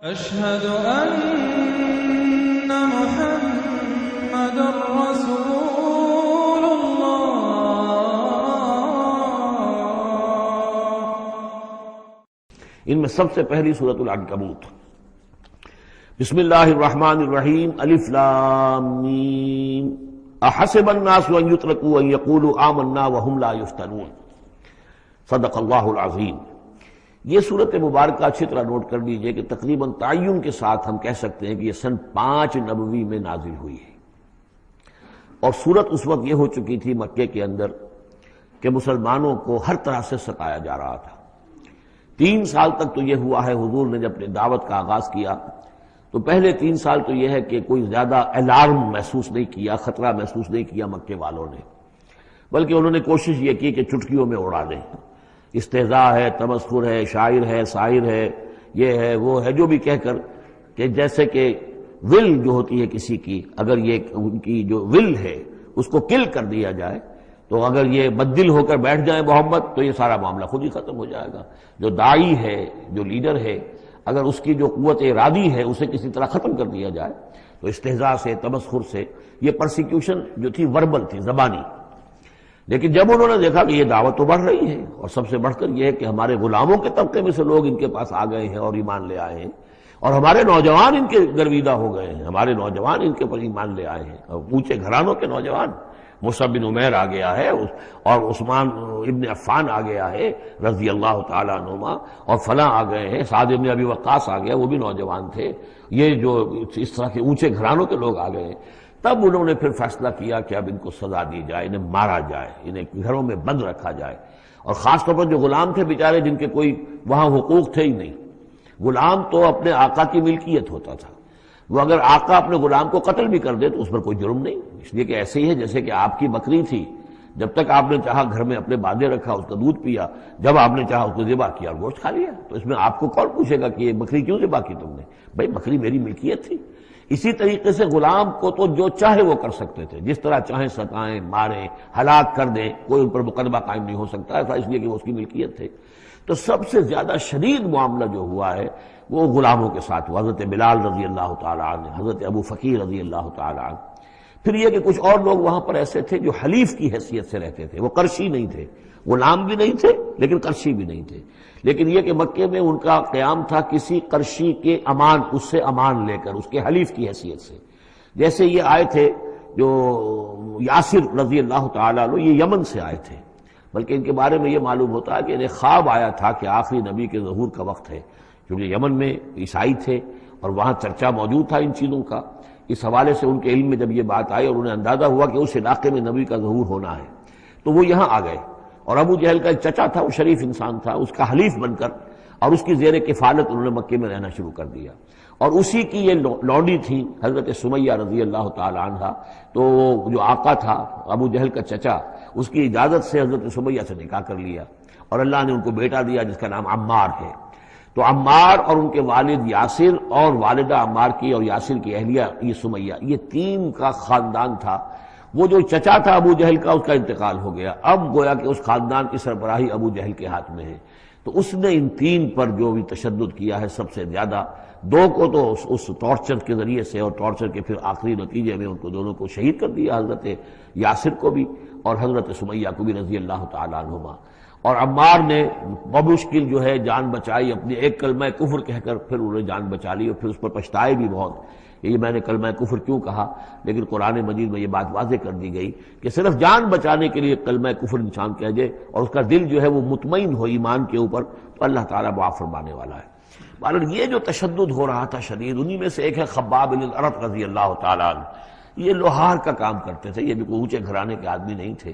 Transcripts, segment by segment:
أشهد أن محمد رسول الله. ان میں سب سے پہلی سورۃ العنکبوت. بسم اللہ الرحمن الرحیم. الف لام میم. احسب الناس ان يتركوا ان يقولوا آمنا وهم لا يفتنون. صدق اللہ العظیم. یہ صورت مبارکہ اچھی طرح نوٹ کر لیجئے کہ تقریباً تعین کے ساتھ ہم کہہ سکتے ہیں کہ یہ سن 5 نبوی میں نازل ہوئی ہے، اور صورت اس وقت یہ ہو چکی تھی مکے کے اندر کہ مسلمانوں کو ہر طرح سے ستایا جا رہا تھا. 3 سال تک تو یہ ہوا ہے، حضور نے جب اپنی دعوت کا آغاز کیا تو پہلے 3 سال تو یہ ہے کہ کوئی زیادہ الارم محسوس نہیں کیا، خطرہ محسوس نہیں کیا مکے والوں نے، بلکہ انہوں نے کوشش یہ کی کہ چٹکیوں میں اڑا دیں. استہزاء ہے، تمسخر ہے، شاعر ہے، ساحر ہے، یہ ہے وہ ہے، جو بھی کہہ کر کہ جیسے کہ ول جو ہوتی ہے کسی کی، اگر یہ ان کی جو ول ہے اس کو کل کر دیا جائے تو اگر یہ بددل ہو کر بیٹھ جائے محمد تو یہ سارا معاملہ خود ہی ختم ہو جائے گا. جو داعی ہے، جو لیڈر ہے، اگر اس کی جو قوت ارادی ہے اسے کسی طرح ختم کر دیا جائے تو استہزاء سے، تمسخر سے، یہ پرسیکیوشن جو تھی وربل تھی، زبانی. لیکن جب انہوں نے دیکھا کہ یہ دعوت تو بڑھ رہی ہے، اور سب سے بڑھ کر یہ ہے کہ ہمارے غلاموں کے طبقے میں سے لوگ ان کے پاس آ گئے ہیں اور ایمان لے آئے ہیں، اور ہمارے نوجوان ان کے گرویدہ ہو گئے ہیں، ہمارے نوجوان ان کے پر ایمان لے آئے ہیں، اور اونچے گھرانوں کے نوجوان، مصعب بن عمیر آ گیا ہے، اور عثمان ابن عفان آ گیا ہے رضی اللہ تعالیٰ عنہما، اور فلاں آ گئے ہیں، سعد ابن ابی وقاص آ گیا، وہ بھی نوجوان تھے. یہ جو اس طرح کے اونچے گھرانوں کے لوگ آ گئے ہیں. تب انہوں نے پھر فیصلہ کیا کہ اب ان کو سزا دی جائے، انہیں مارا جائے، انہیں گھروں میں بند رکھا جائے. اور خاص طور پر جو غلام تھے بیچارے، جن کے کوئی وہاں حقوق تھے ہی نہیں. غلام تو اپنے آقا کی ملکیت ہوتا تھا، وہ اگر آقا اپنے غلام کو قتل بھی کر دے تو اس پر کوئی جرم نہیں، اس لیے کہ ایسے ہی ہے جیسے کہ آپ کی بکری تھی، جب تک آپ نے چاہا گھر میں اپنے باندھے رکھا، اس کا دودھ پیا، جب آپ نے چاہا اس کو ذبح کیا اور گوشت کھا لیا، تو اس میں آپ کو کون پوچھے گا کہ یہ بکری کیوں ذبح کی تم نے؟ بھائی بکری میری ملکیت تھی. اسی طریقے سے غلام کو تو جو چاہے وہ کر سکتے تھے، جس طرح چاہیں ستائیں، ماریں، ہلاک کر دیں، کوئی ان پر مقدمہ قائم نہیں ہو سکتا ایسا، اس لیے کہ وہ اس کی ملکیت تھے. تو سب سے زیادہ شدید معاملہ جو ہوا ہے وہ غلاموں کے ساتھ ہوا. حضرت بلال رضی اللہ تعالیٰ عنہ، حضرت ابو فقیر رضی اللہ تعالیٰ عنہ. پھر یہ کہ کچھ اور لوگ وہاں پر ایسے تھے جو حلیف کی حیثیت سے رہتے تھے، وہ قرشی نہیں تھے، غلام بھی نہیں تھے لیکن قرشی بھی نہیں تھے. لیکن یہ کہ مکے میں ان کا قیام تھا کسی قرشی کے امان، اس سے امان لے کر، اس کے حلیف کی حیثیت سے. جیسے یہ آئے تھے جو یاسر رضی اللہ تعالیٰ عنہ، یہ یمن سے آئے تھے، بلکہ ان کے بارے میں یہ معلوم ہوتا ہے کہ انہیں خواب آیا تھا کہ آخری نبی کے ظہور کا وقت ہے، کیونکہ یمن میں عیسائی تھے اور وہاں چرچا موجود تھا ان چیزوں کا. اس حوالے سے ان کے علم میں جب یہ بات آئی اور انہیں اندازہ ہوا کہ اس علاقے میں نبی کا ظہور ہونا ہے تو وہ یہاں آ گئے. اور ابو جہل کا ایک چچا تھا، وہ شریف انسان تھا، اس کا حلیف بن کر اور اس کی زیر کفالت انہوں نے مکے میں رہنا شروع کر دیا. اور اسی کی یہ لونڈی تھی حضرت سمیہ رضی اللہ تعالی عنہ. تو جو آقا تھا ابو جہل کا چچا، اس کی اجازت سے حضرت سمیہ سے نکاح کر لیا، اور اللہ نے ان کو بیٹا دیا جس کا نام عمار ہے. تو عمار اور ان کے والد یاسر اور والدہ عمار کی اور یاسر کی اہلیہ یہ سمیہ، یہ 3 کا خاندان تھا. وہ جو چچا تھا ابو جہل کا، اس کا انتقال ہو گیا، اب گویا کہ اس خاندان کی سربراہی ابو جہل کے ہاتھ میں ہے. تو اس نے ان 3 پر جو بھی تشدد کیا ہے سب سے زیادہ. 2 کو تو اس ٹارچر کے ذریعے سے، اور ٹارچر کے پھر آخری نتیجے میں ان کو دونوں کو شہید کر دیا، حضرت یاسر کو بھی اور حضرت سمیہ کو بھی رضی اللہ تعالیٰ عنہما. اور عمار نے بمشکل جو ہے جان بچائی، اپنی ایک کلمہ کفر کہہ کر پھر انہوں نے جان بچا لی، اور پھر اس پر پچھتائے بھی بہت. یہ میں نے کلمہ کفر کیوں کہا، لیکن قرآن مجید میں یہ بات واضح کر دی گئی کہ صرف جان بچانے کے لیے کلمہ کفر انسان کہہ جائے اور اس کا دل جو ہے وہ مطمئن ہو ایمان کے اوپر، تو اللہ تعالیٰ معاف فرمانے والا ہے. بہرحال یہ جو تشدد ہو رہا تھا شدید، انہی میں سے ایک ہے خباب بن الارت رضی اللہ تعالیٰ عنہ. یہ لوہار کا کام کرتے تھے، یہ بھی کوئی اونچے گھرانے کے آدمی نہیں تھے.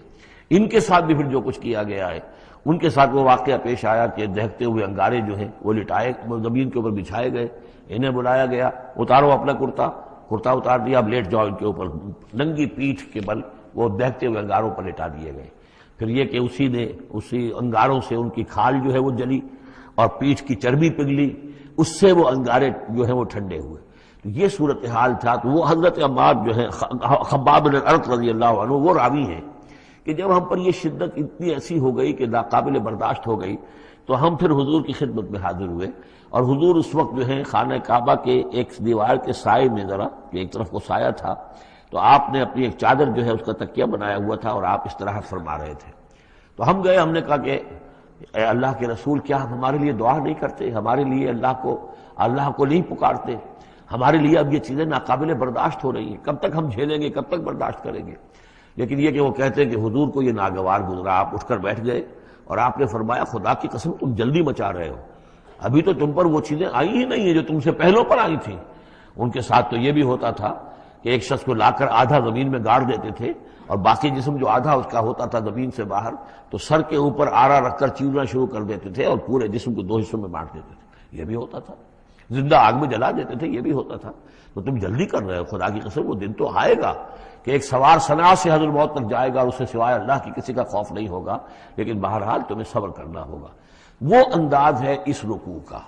ان کے ساتھ بھی پھر جو کچھ کیا گیا ہے، ان کے ساتھ وہ واقعہ پیش آیا کہ دہتے ہوئے انگارے جو ہیں وہ لٹائے، زمین کے اوپر بچھائے گئے. انہیں بلایا گیا، اتارو اپنا کرتا اتار دیا، اب لیٹ جاؤ ان کے اوپر. ننگی پیٹھ کے بل وہ دہتے ہوئے انگاروں پر لٹا دیے گئے. پھر یہ کہ اسی انگاروں سے ان کی کھال جو ہے وہ جلی اور پیٹھ کی چربی پگھلی، اس سے وہ انگارے جو ہیں وہ ٹھنڈے ہوئے. تو یہ صورتحال تھا. تو وہ حضرت عمار جو ہے خباب بن الارت رضی اللہ عنہ، وہ راوی ہیں کہ جب ہم پر یہ شدت اتنی ایسی ہو گئی کہ ناقابل برداشت ہو گئی، تو ہم پھر حضور کی خدمت میں حاضر ہوئے اور حضور اس وقت جو ہے خانہ کعبہ کے ایک دیوار کے سائے میں ذرا ایک طرف کو سایہ تھا، تو آپ نے اپنی ایک چادر جو ہے اس کا تکیہ بنایا ہوا تھا اور آپ استراحت فرما رہے تھے۔ تو ہم گئے، ہم نے کہا کہ اے اللہ کے رسول، کیا آپ ہمارے لیے دعا نہیں کرتے، ہمارے لیے اللہ کو نہیں پکارتے؟ ہمارے لیے اب یہ چیزیں ناقابل برداشت ہو رہی ہیں، کب تک ہم جھیلیں گے، کب تک برداشت کریں گے؟ لیکن یہ کہ وہ کہتے ہیں کہ حضور کو یہ ناگوار گزرا، آپ اٹھ کر بیٹھ گئے اور آپ نے فرمایا خدا کی قسم تم جلدی مچا رہے ہو، ابھی تو تم پر وہ چیزیں آئی ہی نہیں ہیں جو تم سے پہلوں پر آئی تھیں۔ ان کے ساتھ تو یہ بھی ہوتا تھا کہ ایک شخص کو لا کر آدھا زمین میں گاڑ دیتے تھے اور باقی جسم جو آدھا اس کا ہوتا تھا زمین سے باہر، تو سر کے اوپر آرا رکھ کر چیرنا شروع کر دیتے تھے اور پورے جسم کو دو حصوں میں بانٹ دیتے تھے، یہ بھی ہوتا تھا۔ زندہ آگ میں جلا دیتے تھے، یہ بھی ہوتا تھا۔ تو تم جلدی کر رہے ہو، خدا کی قسم وہ دن تو آئے گا کہ ایک سوار صنعا سے حضرت موت تک جائے گا، اس سے سوائے اللہ کی کسی کا خوف نہیں ہوگا، لیکن بہرحال تمہیں صبر کرنا ہوگا۔ وہ انداز ہے اس رکوع کا۔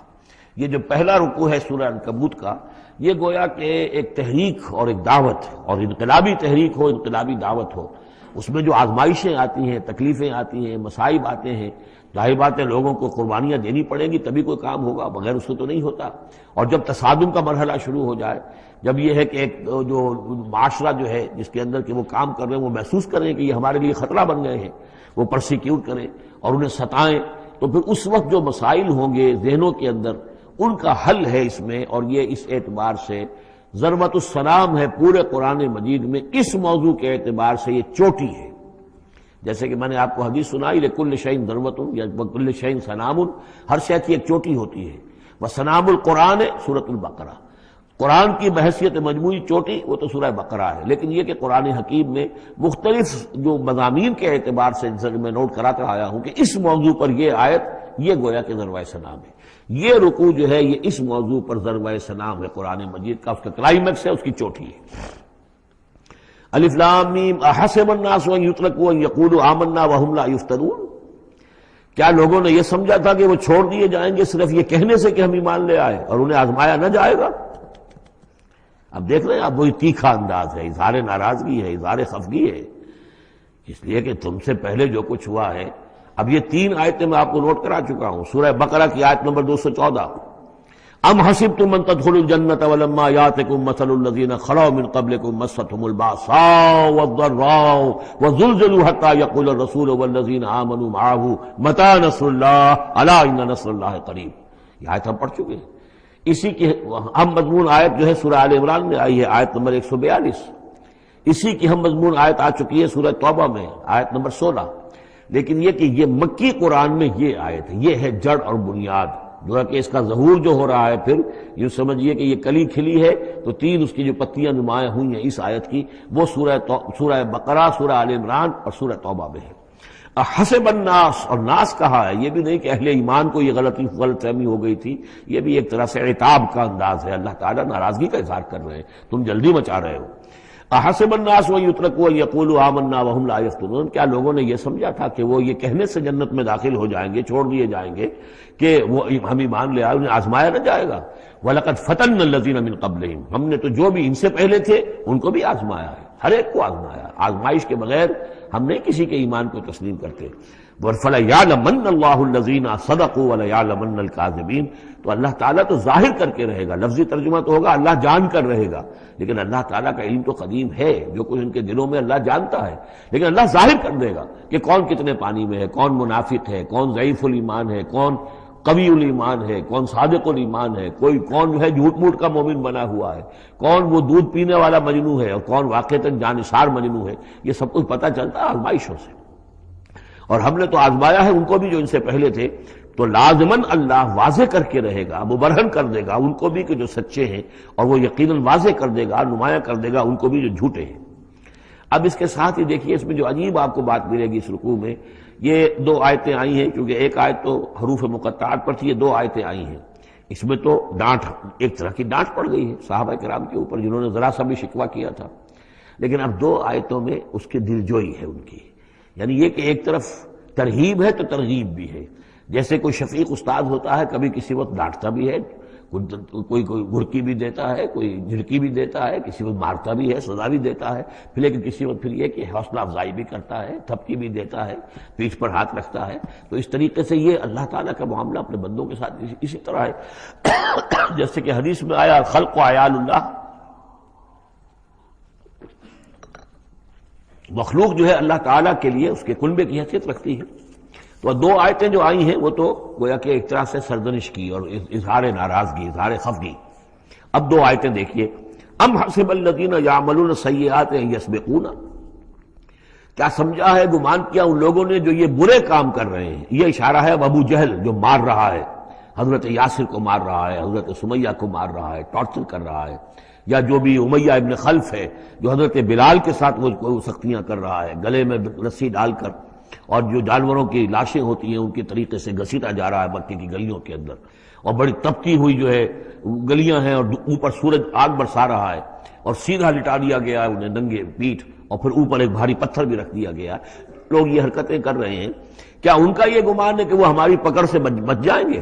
یہ جو پہلا رکوع ہے سورہ عنکبوت کا، یہ گویا کہ ایک تحریک اور ایک دعوت، اور انقلابی تحریک ہو، انقلابی دعوت ہو، اس میں جو آزمائشیں آتی ہیں، تکلیفیں آتی ہیں، مصائب آتے ہیں، ظاہر بات ہے لوگوں کو قربانیاں دینی پڑیں گی تبھی کوئی کام ہوگا، بغیر اس سے تو نہیں ہوتا۔ اور جب تصادم کا مرحلہ شروع ہو جائے، جب یہ ہے کہ ایک جو معاشرہ جو ہے جس کے اندر کہ وہ کام کر رہے ہیں وہ محسوس کریں کہ یہ ہمارے لیے خطرہ بن گئے ہیں، وہ پرسیکیوٹ کریں اور انہیں ستائیں، تو پھر اس وقت جو مسائل ہوں گے ذہنوں کے اندر ان کا حل ہے اس میں۔ اور یہ اس اعتبار سے ضربۃ السلام ہے پورے قرآن مجید میں، اس موضوع کے اعتبار سے یہ چوٹی ہے۔ جیسے کہ میں نے آپ کو حدیث سنائی لکل شیء ضربۃ یا کل شیء سنام، ہر شے کی ایک چوٹی ہوتی ہے۔ وسنام القرآن سورۃ البقرہ، قرآن کی بحیثیت مجموعی چوٹی وہ تو سورہ بقرہ ہے، لیکن یہ کہ قرآن حکیم میں مختلف جو مضامین کے اعتبار سے میں نوٹ کراتا آیا ہوں کہ اس موضوع پر یہ آیت یہ گویا کہ ضربہ سنام ہے، یہ رکوع جو ہے یہ اس موضوع پر ضربہ سنام ہے قرآن مجید کا، اس کا کلائمیکس ہے، اس کی چوٹی ہے۔ الف لام میم احسب الناس ان یترکوا ان یقولوا آمنا وهم لا یفتنون، کیا لوگوں نے یہ سمجھا تھا کہ وہ چھوڑ دیے جائیں گے صرف یہ کہنے سے کہ ہم ایمان لے آئے اور انہیں آزمایا نہ جائے گا؟ اب دیکھ رہے ہیں اب وہی تیکھا انداز ہے، اظہار ناراضگی ہے، اظہار خفگی ہے، اس لیے کہ تم سے پہلے جو کچھ ہوا ہے۔ اب یہ 3 آیتیں میں آپ کو نوٹ کرا چکا ہوں، سورہ بقرہ کی آیت نمبر 214، ام حسبتم ان تدخلوا الجنة ولما يأتكم مثل الذين خلوا من قبلكم مستهم البأساء والضراء وزلزلوا حتى يقول الرسول والذين آمنوا معه متى نصر الله ألا إن نصر الله قريب۔ یہ آیت ہم پڑھ چکے ہیں۔ اسی کی ہم مضمون آیت جو ہے سورہ آل عمران میں آئی ہے، آیت نمبر 142۔ اسی کی ہم مضمون آیت آ چکی ہے سورہ توبہ میں، آیت نمبر 16۔ لیکن یہ کہ یہ مکی قرآن میں یہ آیت ہے، یہ ہے جڑ اور بنیاد، جو ہے کہ اس کا ظہور جو ہو رہا ہے، پھر یوں سمجھیے کہ یہ کلی کھلی ہے تو 3 اس کی جو پتیاں نمایاں ہوئی ہیں اس آیت کی، وہ سورہ بقرہ، سورہ آل عمران اور سورہ توبہ میں ہے۔ حسب الناس، اور ناس کہا ہے، یہ بھی نہیں کہ اہل ایمان کو یہ غلط فہمی ہو گئی تھی، یہ بھی ایک طرح سے عتاب کا انداز ہے، اللہ تعالیٰ ناراضگی کا اظہار کر رہے ہیں، تم جلدی مچا رہے ہو۔ احسب الناس ان یترکوا ان یقولوا آمنا وهم لا یفتنون، کیا لوگوں نے یہ سمجھا تھا کہ وہ یہ کہنے سے جنت میں داخل ہو جائیں گے، چھوڑ دیے جائیں گے کہ وہ ہم ایمان لے آئے، انہیں آزمایا نہ جائے گا؟ وَلَقَدْ فَتَنَّا الَّذِينَ مِن قَبْلِهِمْ، ہم نے تو جو بھی ان سے پہلے تھے ان کو بھی آزمایا ہے، ہر ایک کو آزمایا، آزمائش کے بغیر ہم نہیں کسی کے ایمان کو تسلیم کرتے۔ فَلَيَعْلَمَنَّ اللَّهُ الَّذِينَ صَدَقُوا وَلَيَعْلَمَنَّ الْكَاذِبِينَ، تو اللہ تعالیٰ تو ظاہر کر کے رہے گا، لفظی ترجمہ تو ہوگا اللہ جان کر رہے گا، لیکن اللہ تعالیٰ کا علم تو قدیم ہے، جو کچھ ان کے دلوں میں اللہ جانتا ہے، لیکن اللہ ظاہر کر دے گا کہ کون کتنے پانی میں ہے، کون منافق ہے، کون ضعیف الایمان ہے، کون قوی الایمان ہے، کون صادق الایمان ہے، کوئی کون جو ہے جھوٹ موٹ کا مومن بنا ہوا ہے، کون وہ دودھ پینے والا مجنو ہے اور کون واقعتاً جانثار مجنو ہے، یہ سب کچھ پتہ چلتا ہے آزمائشوں سے۔ اور ہم نے تو آزمایا ہے ان کو بھی جو ان سے پہلے تھے، تو لازماً اللہ واضح کر کے رہے گا، مبرہن کر دے گا ان کو بھی کہ جو سچے ہیں، اور وہ یقیناً واضح کر دے گا، نمایاں کر دے گا ان کو بھی جو جھوٹے ہیں۔ اب اس کے ساتھ ہی دیکھیے اس میں جو عجیب آپ کو بات ملے گی اس رکوع میں، یہ 2 آیتیں آئی ہیں، کیونکہ ایک آیت تو حروف مقطعات پر تھی، یہ 2 آیتیں آئی ہیں، اس میں تو ڈانٹ، ایک طرح کی ڈانٹ پڑ گئی ہے صحابہ کرام کے اوپر جنہوں نے ذرا سا بھی شکوہ کیا تھا، لیکن اب 2 آیتوں میں اس کی دلجوئی ہے ان کی، یعنی یہ کہ ایک طرف ترغیب ہے تو ترغیب بھی ہے، جیسے کوئی شفیق استاد ہوتا ہے کبھی کسی وقت ڈانٹتا بھی ہے، کوئی گھڑکی بھی دیتا ہے، کوئی جھڑکی بھی دیتا ہے، کسی وقت مارتا بھی ہے، سزا بھی دیتا ہے، پھر لیکن کسی وقت پھر یہ کہ حوصلہ افزائی بھی کرتا ہے، تھپکی بھی دیتا ہے، پیٹھ پر ہاتھ رکھتا ہے۔ تو اس طریقے سے یہ اللہ تعالیٰ کا معاملہ اپنے بندوں کے ساتھ اسی طرح ہے جیسے کہ حدیث میں آیا خلق و عیال اللہ، مخلوق جو ہے اللہ تعالیٰ کے لیے اس کے کنبے کی حیثیت رکھتی ہے۔ تو دو آیتیں جو آئی ہیں وہ تو گویا کہ ایک طرح سے سرزنش کی اور اظہار ناراضگی، اظہار خفگی۔ اب دو آیتیں دیکھیے، ام حسب الذین یعملون السیئات ان یسبقونا، کیا سمجھا ہے، گمان کیا ان لوگوں نے جو یہ برے کام کر رہے ہیں۔ یہ اشارہ ہے ابو جہل جو مار رہا ہے، حضرت یاسر کو مار رہا ہے، حضرت سمیہ کو مار رہا ہے، ٹارچر کر رہا ہے، یا جو بھی امیہ ابن خلف ہے جو حضرت بلال کے ساتھ وہ سختیاں کر رہا ہے، گلے میں رسی ڈال کر، اور جو جانوروں کی لاشیں ہوتی ہیں ان کے طریقے سے گھسیٹا جا رہا ہے مکے کی گلیوں کے اندر، اور بڑی تپتی ہوئی جو ہے گلیاں ہیں اور اوپر سورج آگ برسا رہا ہے، اور سیدھا لٹا دیا گیا ہے انہیں ننگے پیٹھ، اور پھر اوپر ایک بھاری پتھر بھی رکھ دیا گیا ہے۔ لوگ یہ حرکتیں کر رہے ہیں، کیا ان کا یہ گمان ہے کہ وہ ہماری پکڑ سے بچ جائیں گے؟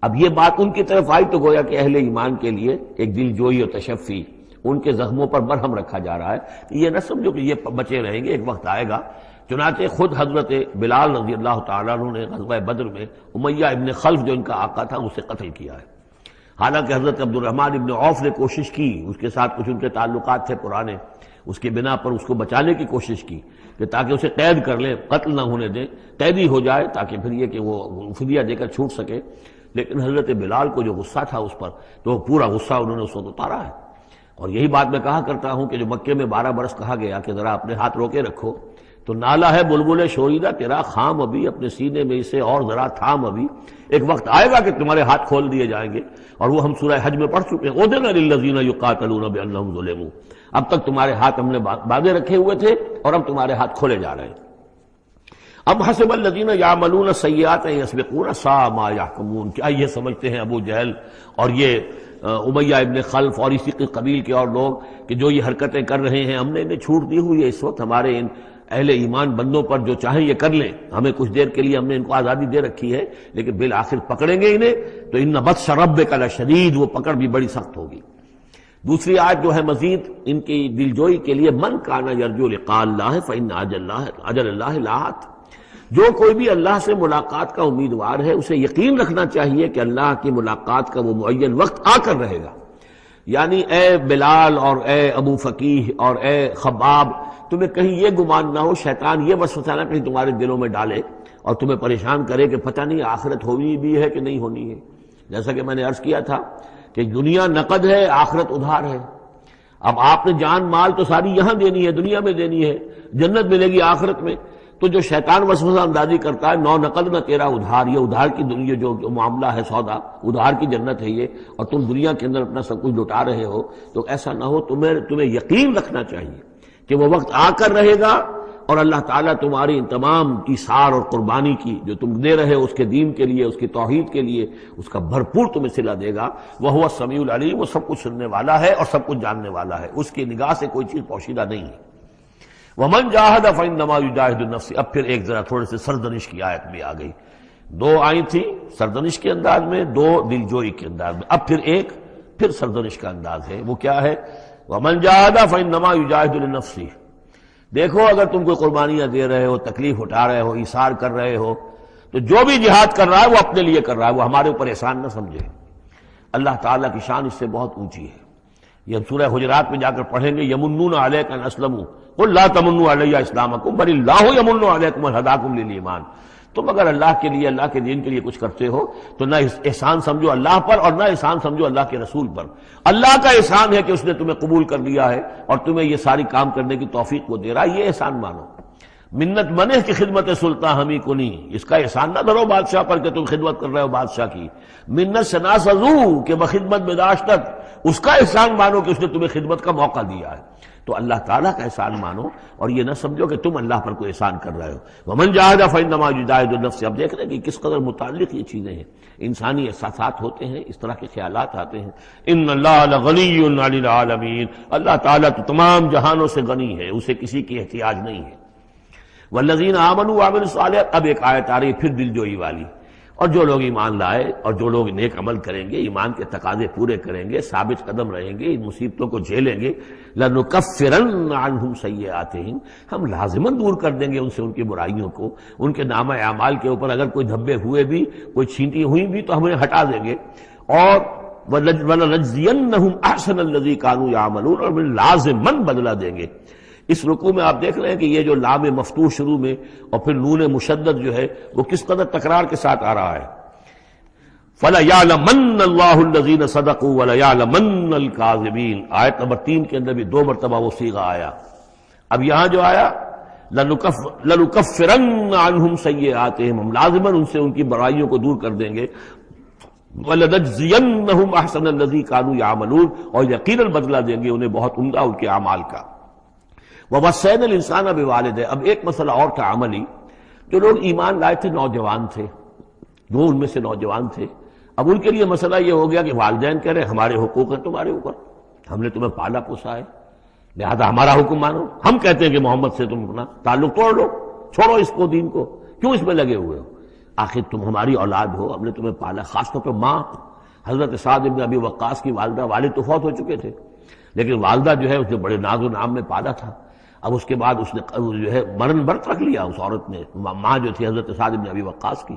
اب یہ بات ان کی طرف آئی تو گویا کہ اہل ایمان کے لیے ایک دل جوئی اور تشفی، ان کے زخموں پر مرہم رکھا جا رہا ہے۔ یہ نہ سمجھو کہ یہ بچے رہیں گے، ایک وقت آئے گا۔ چنانچہ خود حضرت بلال رضی اللہ تعالیٰ عنہ نے غزوہ بدر میں امیہ ابن خلف جو ان کا آقا تھا اسے قتل کیا ہے۔ حالانکہ حضرت عبد الرحمن ابن عوف نے کوشش کی، اس کے ساتھ کچھ ان کے تعلقات تھے پرانے، اس کے بنا پر اس کو بچانے کی کوشش کی کہ تاکہ اسے قید کر لیں، قتل نہ ہونے دیں، قیدی ہو جائے تاکہ پھر یہ کہ وہ فدیہ دے کر چھوٹ سکے۔ لیکن حضرت بلال کو جو غصہ تھا اس پر، تو پورا غصہ انہوں نے اس وقت اتارا ہے۔ اور یہی بات میں کہا کرتا ہوں کہ جو مکے میں 12 برس کہا گیا کہ ذرا اپنے ہاتھ روکے رکھو، تو نالا ہے بلبل شوریدہ تیرا خام ابھی، اپنے سینے میں اسے اور ذرا تھام ابھی، ایک وقت آئے گا کہ تمہارے ہاتھ کھول دیے جائیں گے۔ اور وہ ہم سورہ حج میں پڑھ چکے ہیں، اذن للذین یقاتلون بانہم ظلموا، اب تک تمہارے ہاتھ ہم نے باندھے رکھے ہوئے تھے اور اب تمہارے ہاتھ کھولے جا رہے ہیں۔ اب حسب الذین یعملون السیئات ان یسبقونا ساء ما یحکمون، کیا یہ سمجھتے ہیں ابو جہل اور یہ امیہ ابن خلف اور اسی کے قبیل کے اور لوگ کہ جو یہ حرکتیں کر رہے ہیں ہم نے انہیں چھوٹ دی ہوئی ہے، اس وقت ہمارے ان اہل ایمان بندوں پر جو چاہیں یہ کر لیں، ہمیں کچھ دیر کے لیے ہم نے ان کو آزادی دے رکھی ہے، لیکن بالآخر پکڑیں گے انہیں تو ان بطش ربک لشدید، وہ پکڑ بھی بڑی سخت ہوگی۔ دوسری آیت جو ہے مزید ان کی دلجوئی کے لیے، من کان یرجو لقاء اللہ فإن اجل اللہ لآت، جو کوئی بھی اللہ سے ملاقات کا امیدوار ہے اسے یقین رکھنا چاہیے کہ اللہ کی ملاقات کا وہ معین وقت آ کر رہے گا۔ یعنی اے بلال اور اے ابو فقیہ اور اے خباب، تمہیں کہیں یہ گمان نہ ہو، شیطان یہ وسوسہ نہ کہیں تمہارے دلوں میں ڈالے اور تمہیں پریشان کرے کہ پتہ نہیں آخرت ہونی بھی ہے کہ نہیں ہونی ہے۔ جیسا کہ میں نے عرض کیا تھا کہ دنیا نقد ہے، آخرت ادھار ہے۔ اب آپ نے جان مال تو ساری یہاں دینی ہے، دنیا میں دینی ہے، جنت ملے گی آخرت میں۔ تو جو شیطان وسوسہ اندازی کرتا ہے، نو نقد نہ تیرا ادھار، یہ ادھار کی دنیا جو معاملہ ہے، سودا ادھار کی جنت ہے یہ، اور تم دنیا کے اندر اپنا سب کچھ لٹا رہے ہو، تو ایسا نہ ہو، تمہیں یقین رکھنا چاہیے کہ وہ وقت آ کر رہے گا اور اللہ تعالیٰ تمہاری ان تمام ایثار اور قربانی کی جو تم دے رہے ہو اس کے دین کے لیے، اس کی توحید کے لیے، اس کا بھرپور تمہیں صلہ دے گا۔ وَهُوَ السَّمِيعُ الْعَلِيمُ، وہ سب کچھ سننے والا ہے اور سب کچھ جاننے والا ہے، اس کی نگاہ سے کوئی چیز پوشیدہ نہیں ہے۔ وَمَنْ جَاهَدَ فَإِنَّمَا يُجَاهِدُ نَفْسَهُ، اب پھر ایک ذرا تھوڑے سے سرزنش کی آیت بھی آ گئی، دو آئی تھی سرزنش کے انداز میں، دو دلجوئی کے انداز میں، اب پھر سرزنش کا انداز ہے۔ وہ کیا ہے؟ وَمَنْ جَاهَدَ فَإِنَّمَا يُجَاهِدُ لِنَفْسِهِ، دیکھو اگر تم کوئی قربانیاں دے رہے ہو، تکلیف اٹھا رہے ہو، ایثار کر رہے ہو، تو جو بھی جہاد کر رہا ہے وہ اپنے لیے کر رہا ہے، وہ ہمارے اوپر احسان نہ سمجھے۔ اللہ تعالیٰ کی شان اس سے بہت اونچی ہے۔ یہ ہم سورہ حجرات میں جا کر پڑھیں گے، یمنون علیک ان اسلموا قل لا تمنوا علی اسلامکم بل اللہ یمن علیکم ان ہداکم للایمان، تم اگر اللہ کے لیے، اللہ کے دین کے لیے کچھ کرتے ہو تو نہ احسان سمجھو اللہ پر اور نہ احسان سمجھو اللہ کے رسول پر۔ اللہ کا احسان ہے کہ اس نے تمہیں قبول کر لیا ہے اور تمہیں یہ ساری کام کرنے کی توفیق وہ دے رہا ہے، یہ احسان مانو۔ منت منہ کی خدمت سلطان ہمیں کو نہیں، اس کا احسان نہ دھرو بادشاہ پر کہ تم خدمت کر رہے ہو بادشاہ کی۔ منت شناس ازو کہ بخدمت بداشتت، اس کا احسان مانو کہ اس نے تمہیں خدمت کا موقع دیا ہے۔ تو اللہ تعالیٰ کا احسان مانو اور یہ نہ سمجھو کہ تم اللہ پر کوئی احسان کر رہے ہو۔ ومن جاہد فانما یجاہد نفسہ، اب دیکھ رہے ہیں کہ کس قدر متعلق یہ چیزیں ہیں، انسانی احساسات ہوتے ہیں، اس طرح کے خیالات آتے ہیں۔ ان اللہ لغنی عن العالمین، اللہ تعالیٰ تو تمام جہانوں سے غنی ہے، اسے کسی کی احتیاج نہیں ہے۔ والذین آمنوا وعملوا الصالحات، اب ایک آیت آ رہی ہے پھر دلجوئی والی، اور جو لوگ ایمان لائے اور جو لوگ نیک عمل کریں گے، ایمان کے تقاضے پورے کریں گے، ثابت قدم رہیں گے، ان مصیبتوں کو جھیلیں گے، لَنُكَفِّرَنَّ عَنْهُمْ سَيِّئَاتِهِمْ، ہم لازماً دور کر دیں گے ان سے ان کی برائیوں کو، ان کے نامہ اعمال کے اوپر اگر کوئی دھبے ہوئے بھی، کوئی چھینٹی ہوئی بھی تو ہم انہیں ہٹا دیں گے، اور وَلَنَجْزِيَنَّهُمْ أَحْسَنَ الَّذِي كَانُوا يَعْمَلُونَ، اور ہم لازماً بدلہ دیں گے۔ اس رکوع میں آپ دیکھ رہے ہیں کہ یہ جو لام مفتوح شروع میں اور پھر نون مشدد جو ہے وہ کس قدر تکرار کے ساتھ آ رہا ہے۔ فَلَيَعْلَمَنَّ اللَّهُ الَّذِينَ صَدَقُوا وَلَيَعْلَمَنَّ الْكَاذِبِينَ، آیت نمبر 3 کے اندر بھی 2 مرتبہ وہ صیغہ آیا۔ اب یہاں جو آیا لَنُكَفِّرَنَّ عَنْهُمْ سَيِّئَاتِهِمْ، ہم لازماً ان سے ان کی برائیوں کو دور کر دیں گے، وَلَنَجْزِيَنَّهُمْ أَحْسَنَ الَّذِي كَانُوا يَعْمَلُونَ، اور یقیناً بدلہ دیں گے انہیں بہت عمدہ ان کے اعمال کا۔ وَوَصَّيْنَا الْإِنسَانَ بِوَالِدَيْهِ، اب ایک مسئلہ اور تھا عملی، جو لوگ ایمان لائے تھے نوجوان تھے، جو ان میں سے نوجوان تھے، اب ان کے لیے مسئلہ یہ ہو گیا کہ والدین کہہ رہے ہمارے حقوق ہیں تمہارے اوپر، ہم نے تمہیں پالا پوسا ہے، لہذا ہمارا حکم مانو۔ ہم کہتے ہیں کہ محمد سے تم اپنا تعلق توڑ لو، چھوڑو اس کو، دین کو، کیوں اس میں لگے ہوئے ہو؟ آخر تم ہماری اولاد ہو، ہم نے تمہیں پالا، خاص طور پہ ماں حضرت سعد بن ابی وقاص کی والدہ، والد تو فوت ہو چکے تھے لیکن والدہ جو ہے اس نے بڑے ناز و نام میں پالا تھا۔ اب اس کے بعد اس نے جو ہے مرن برت رکھ لیا اس عورت نے، ماں جو تھی حضرت سعد بن ابی وقاص کی،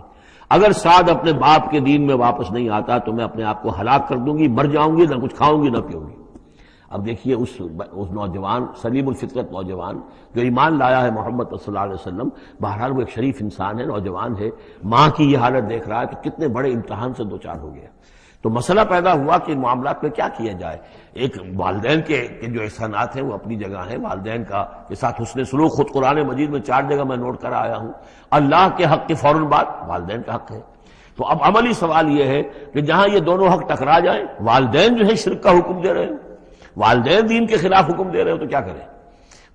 اگر سعد اپنے باپ کے دین میں واپس نہیں آتا تو میں اپنے آپ کو ہلاک کر دوں گی، مر جاؤں گی، نہ کچھ کھاؤں گی نہ پیوں گی۔ اب دیکھیے اس نوجوان سلیم الفطرت نوجوان جو ایمان لایا ہے محمد صلی اللہ علیہ وسلم، بہرحال وہ ایک شریف انسان ہے، نوجوان ہے، ماں کی یہ حالت دیکھ رہا ہے تو کتنے بڑے امتحان سے دوچار ہو گیا۔ تو مسئلہ پیدا ہوا کہ ان معاملات میں کیا کیا جائے۔ ایک والدین کے جو احسانات ہیں وہ اپنی جگہ ہیں، والدین کے ساتھ حسن سلوک خود قرآن مجید میں 4 جگہ میں نوٹ کر آیا ہوں۔ اللہ کے حق کے فوراً بعد والدین کا حق ہے۔ تو اب عملی سوال یہ ہے کہ جہاں یہ دونوں حق ٹکرا جائیں، والدین جو ہے شرک کا حکم دے رہے ہیں، والدین دین کے خلاف حکم دے رہے ہیں، تو کیا کریں؟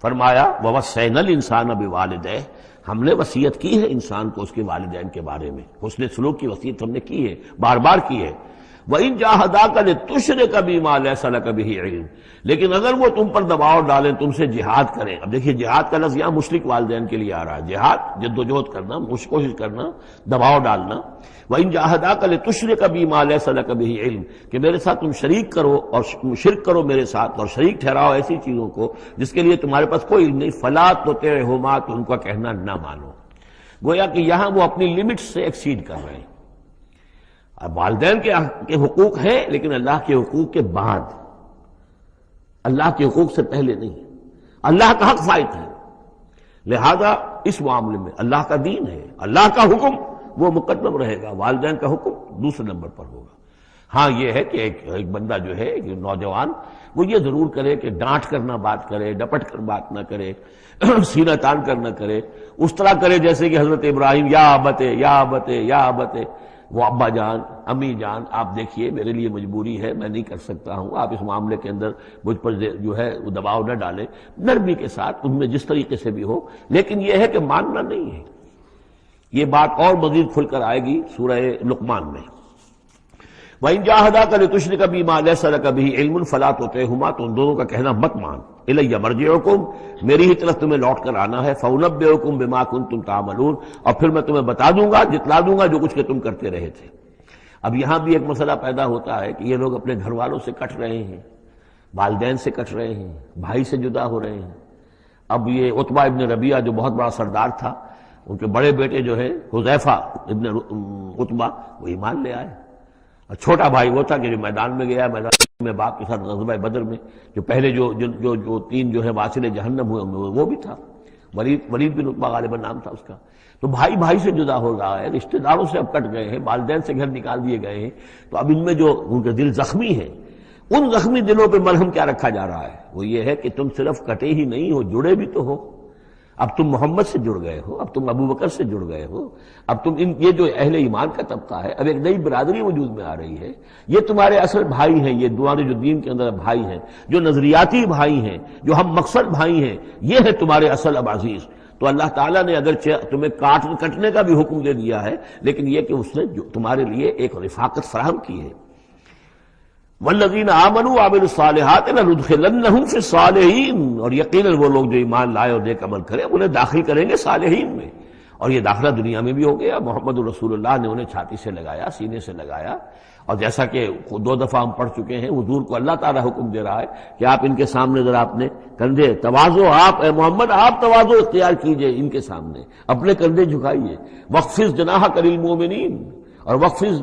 فرمایا وَوَصَّيْنَا الْإِنسَانَ بِوَالِدَيْهِ، ہم نے وصیت کی ہے انسان کو اس کے والدین کے بارے میں، حسن سلوک کی وصیت ہم نے کی ہے، بار بار کی ہے۔ وَإِن جَاهَدَاكَ لِتُشْرِكَ بِمَا لَيْسَ لَكَ بِهِ عِلْمٌ، لیکن اگر وہ تم پر دباؤ ڈالیں، تم سے جہاد کریں۔ اب دیکھیے جہاد کا لفظ یہاں مشرک والدین کے لیے آ رہا ہے، جہاد جدوجہد کرنا، کوشش کرنا، دباؤ ڈالنا۔ وَإِن جَاهَدَاكَ لِتُشْرِكَ بِمَا لَيْسَ لَكَ بِهِ عِلْمٌ، کہ میرے ساتھ تم شریک کرو اور شرک کرو میرے ساتھ، اور شریک ٹھہراؤ ایسی چیزوں کو جس کے لیے تمہارے پاس کوئی علم نہیں، فَلَا تُطِعْهُمَا، تو ان کا کہنا نہ مانو۔ گویا کہ یہاں وہ اپنی لمٹ سے ایکسیڈ کر رہے ہیں۔ اب والدین کے حقوق ہیں لیکن اللہ کے حقوق کے بعد، اللہ کے حقوق سے پہلے نہیں، اللہ کا حق فائت ہے، لہذا اس معاملے میں اللہ کا دین ہے، اللہ کا حکم وہ مقدم رہے گا، والدین کا حکم دوسرے نمبر پر ہوگا۔ ہاں یہ ہے کہ ایک بندہ جو ہے ایک نوجوان وہ یہ ضرور کرے کہ ڈانٹ کر نہ بات کرے، ڈپٹ کر بات نہ کرے، سینہ تان کر نہ کرے، اس طرح کرے جیسے کہ حضرت ابراہیم یا ابتے یا ابتے یا ابتے، وہ ابا جان امی جان آپ دیکھیے میرے لیے مجبوری ہے، میں نہیں کر سکتا ہوں، آپ اس معاملے کے اندر مجھ پر جو ہے وہ دباؤ نہ ڈالیں، نرمی کے ساتھ ان میں جس طریقے سے بھی ہو، لیکن یہ ہے کہ ماننا نہیں ہے۔ یہ بات اور مزید کھل کر آئے گی سورہ لقمان میں۔ وَإِن جَاهَدَاكَ لِتُشْرِكَ بِمَا لَيْسَ لَكَ بِهِ عِلْمٌ فَلَا تُطِعْهُمَا، تو ان دونوں کا کہنا مت مان۔ إِلَيَّ مَرْجِعُكُمْ، میری ہی طرف تمہیں لوٹ کر آنا ہے، فَأُنَبِّئُكُم بِمَا كُنتُمْ تَعْمَلُونَ، اور پھر میں تمہیں بتا دوں گا، جتلا دوں گا جو کچھ کہ تم کرتے رہے تھے۔ اب یہاں بھی ایک مسئلہ پیدا ہوتا ہے کہ یہ لوگ اپنے گھر والوں سے کٹ رہے ہیں، والدین سے کٹ رہے ہیں، بھائی سے جدا ہو رہے ہیں۔ اب یہ عتبہ ابن ربیعہ جو بہت بڑا سردار تھا، ان کے بڑے بیٹے جو ہے حذیفہ ابن عتبہ، وہ ایمان لے آئے، اور چھوٹا بھائی وہ تھا کہ جو میدان میں گیا، میدان میں باپ کے ساتھ غزوہ بدر میں جو پہلے جو 3 جو ہے واصل جہنم ہوئے وہ بھی تھا، ولید بن عتبہ غالباً نام تھا اس کا۔ تو بھائی سے جدا ہو رہا ہے، رشتہ داروں سے اب کٹ گئے ہیں، والدین سے گھر نکال دیے گئے ہیں، تو اب ان میں جو ان کے دل زخمی ہیں، ان زخمی دلوں پہ مرہم کیا رکھا جا رہا ہے؟ وہ یہ ہے کہ تم صرف کٹے ہی نہیں ہو، جڑے بھی تو ہو۔ اب تم محمد سے جڑ گئے ہو، اب تم ابو بکر سے جڑ گئے ہو، اب تم یہ جو اہل ایمان کا طبقہ ہے، اب ایک نئی برادری وجود میں آ رہی ہے، یہ تمہارے اصل بھائی ہیں، یہ تمہارے جو دین کے اندر بھائی ہیں، جو نظریاتی بھائی ہیں، جو ہم مقصد بھائی ہیں، یہ ہے تمہارے اصل اب عزیز۔ تو اللہ تعالیٰ نے اگرچہ تمہیں کٹنے کا بھی حکم دے دیا ہے، لیکن یہ کہ اس نے تمہارے لیے ایک رفاقت فراہم کی ہے۔ والذین آمنوا وعملوا الصالحات لندخلنہم فی الصالحین، اور یقیناً وہ لوگ جو ایمان لائے اور نیک عمل کرے انہیں داخل کریں گے صالحین میں۔ اور یہ داخلہ دنیا میں بھی ہو گیا. محمد رسول اللہ نے انہیں چھاتی سے لگایا، سینے سے لگایا، اور جیسا کہ 2 دفعہ ہم پڑھ چکے ہیں، حضور کو اللہ تعالیٰ حکم دے رہا ہے کہ آپ ان کے سامنے ذرا اپنے کندھے تواضع، آپ اے محمد آپ تواضع اختیار کیجئے ان کے سامنے، اپنے کندھے جھکائیے. وَاخْفِضْ جَنَاحَكَ لِلْمُؤْمِنِينَ اور وَاخْفِضْ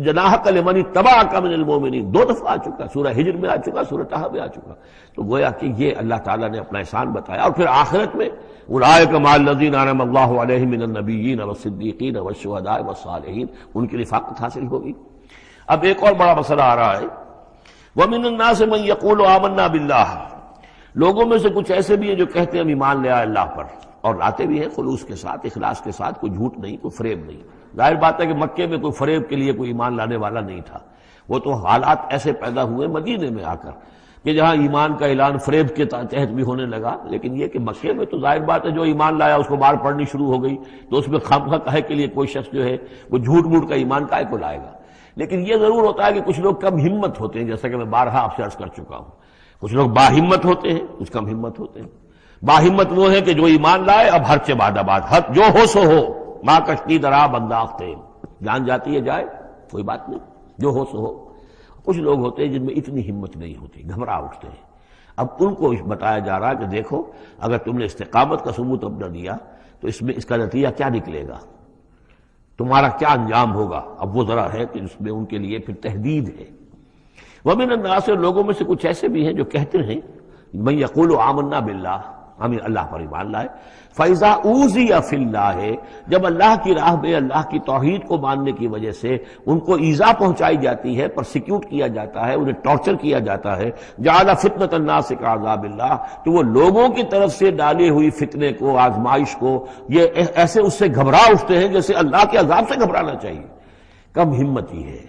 جناحک لمن اتبعک من المؤمنین 2 دفعہ آ چکا، سورہ ہجر میں آ چکا، سورہ طہ میں آ چکا. تو گویا کہ یہ اللہ تعالیٰ نے اپنا احسان بتایا. اور پھر آخرت میں اولئک مع الذین انعم اللہ علیہم من النبیین والصدیقین والشہداء والصالحین، ان کی رفاقت حاصل ہوگی. اب ایک اور بڑا مسئلہ آ رہا ہے، ومن الناس من یقول آمنا باللہ، لوگوں میں سے کچھ ایسے بھی ہیں جو کہتے ہیں ہم ایمان لے آئے اللہ پر، اور لاتے بھی ہیں خلوص کے ساتھ، اخلاص کے ساتھ، کوئی جھوٹ نہیں، کوئی فریب نہیں. ظاہر بات ہے کہ مکے میں کوئی فریب کے لیے کوئی ایمان لانے والا نہیں تھا، وہ تو حالات ایسے پیدا ہوئے مدینے میں آ کر کہ جہاں ایمان کا اعلان فریب کے تحت بھی ہونے لگا. لیکن یہ کہ مکے میں تو ظاہر بات ہے جو ایمان لایا اس کو مار پڑنی شروع ہو گئی، تو اس میں خامخواہ کہے کے لیے کوئی شخص جو ہے وہ جھوٹ موٹ کا ایمان کائے کو لائے گا. لیکن یہ ضرور ہوتا ہے کہ کچھ لوگ کم ہمت ہوتے ہیں، جیسا کہ میں بارہا آپ سے عرض کر چکا ہوں. کچھ لوگ باہمت ہوتے ہیں، کچھ کم ہمت ہوتے ہیں. باہمت وہ ہے کہ جو ایمان لائے اب ہر چے بعد آباد، ہر جو ہو سو ہو، ماں کشتی درا بنداختے، جان جاتی ہے جائے کوئی بات نہیں، جو ہو سو ہو. کچھ لوگ ہوتے ہیں جن میں اتنی ہمت نہیں ہوتی، گھبرا اٹھتے ہیں. اب ان کو بتایا جا رہا ہے کہ دیکھو اگر تم نے استقامت کا ثبوت اپنا دیا تو اس میں اس کا نتیجہ کیا نکلے گا، تمہارا کیا انجام ہوگا. اب وہ ذرا ہے کہ اس میں ان کے لیے پھر تحدید ہے. ومن الناس، لوگوں میں سے کچھ ایسے بھی ہیں جو کہتے ہیں من یقول آمنا باللہ، ہم اللہ پر ایمان لائے. فَإِذَا أُوذِيَ فِي اللَّهِ، جب اللہ کی راہ میں اللہ کی توحید کو ماننے کی وجہ سے ان کو ایذا پہنچائی جاتی ہے، پرسیکیوٹ کیا جاتا ہے، انہیں ٹارچر کیا جاتا ہے، جعل فتنة الناس كعذاب اللہ، تو وہ لوگوں کی طرف سے ڈالی ہوئی فتنے کو، آزمائش کو، یہ ایسے اس سے گھبرا اٹھتے ہیں جیسے اللہ کے عذاب سے گھبرانا چاہیے. کم ہمتی ہے.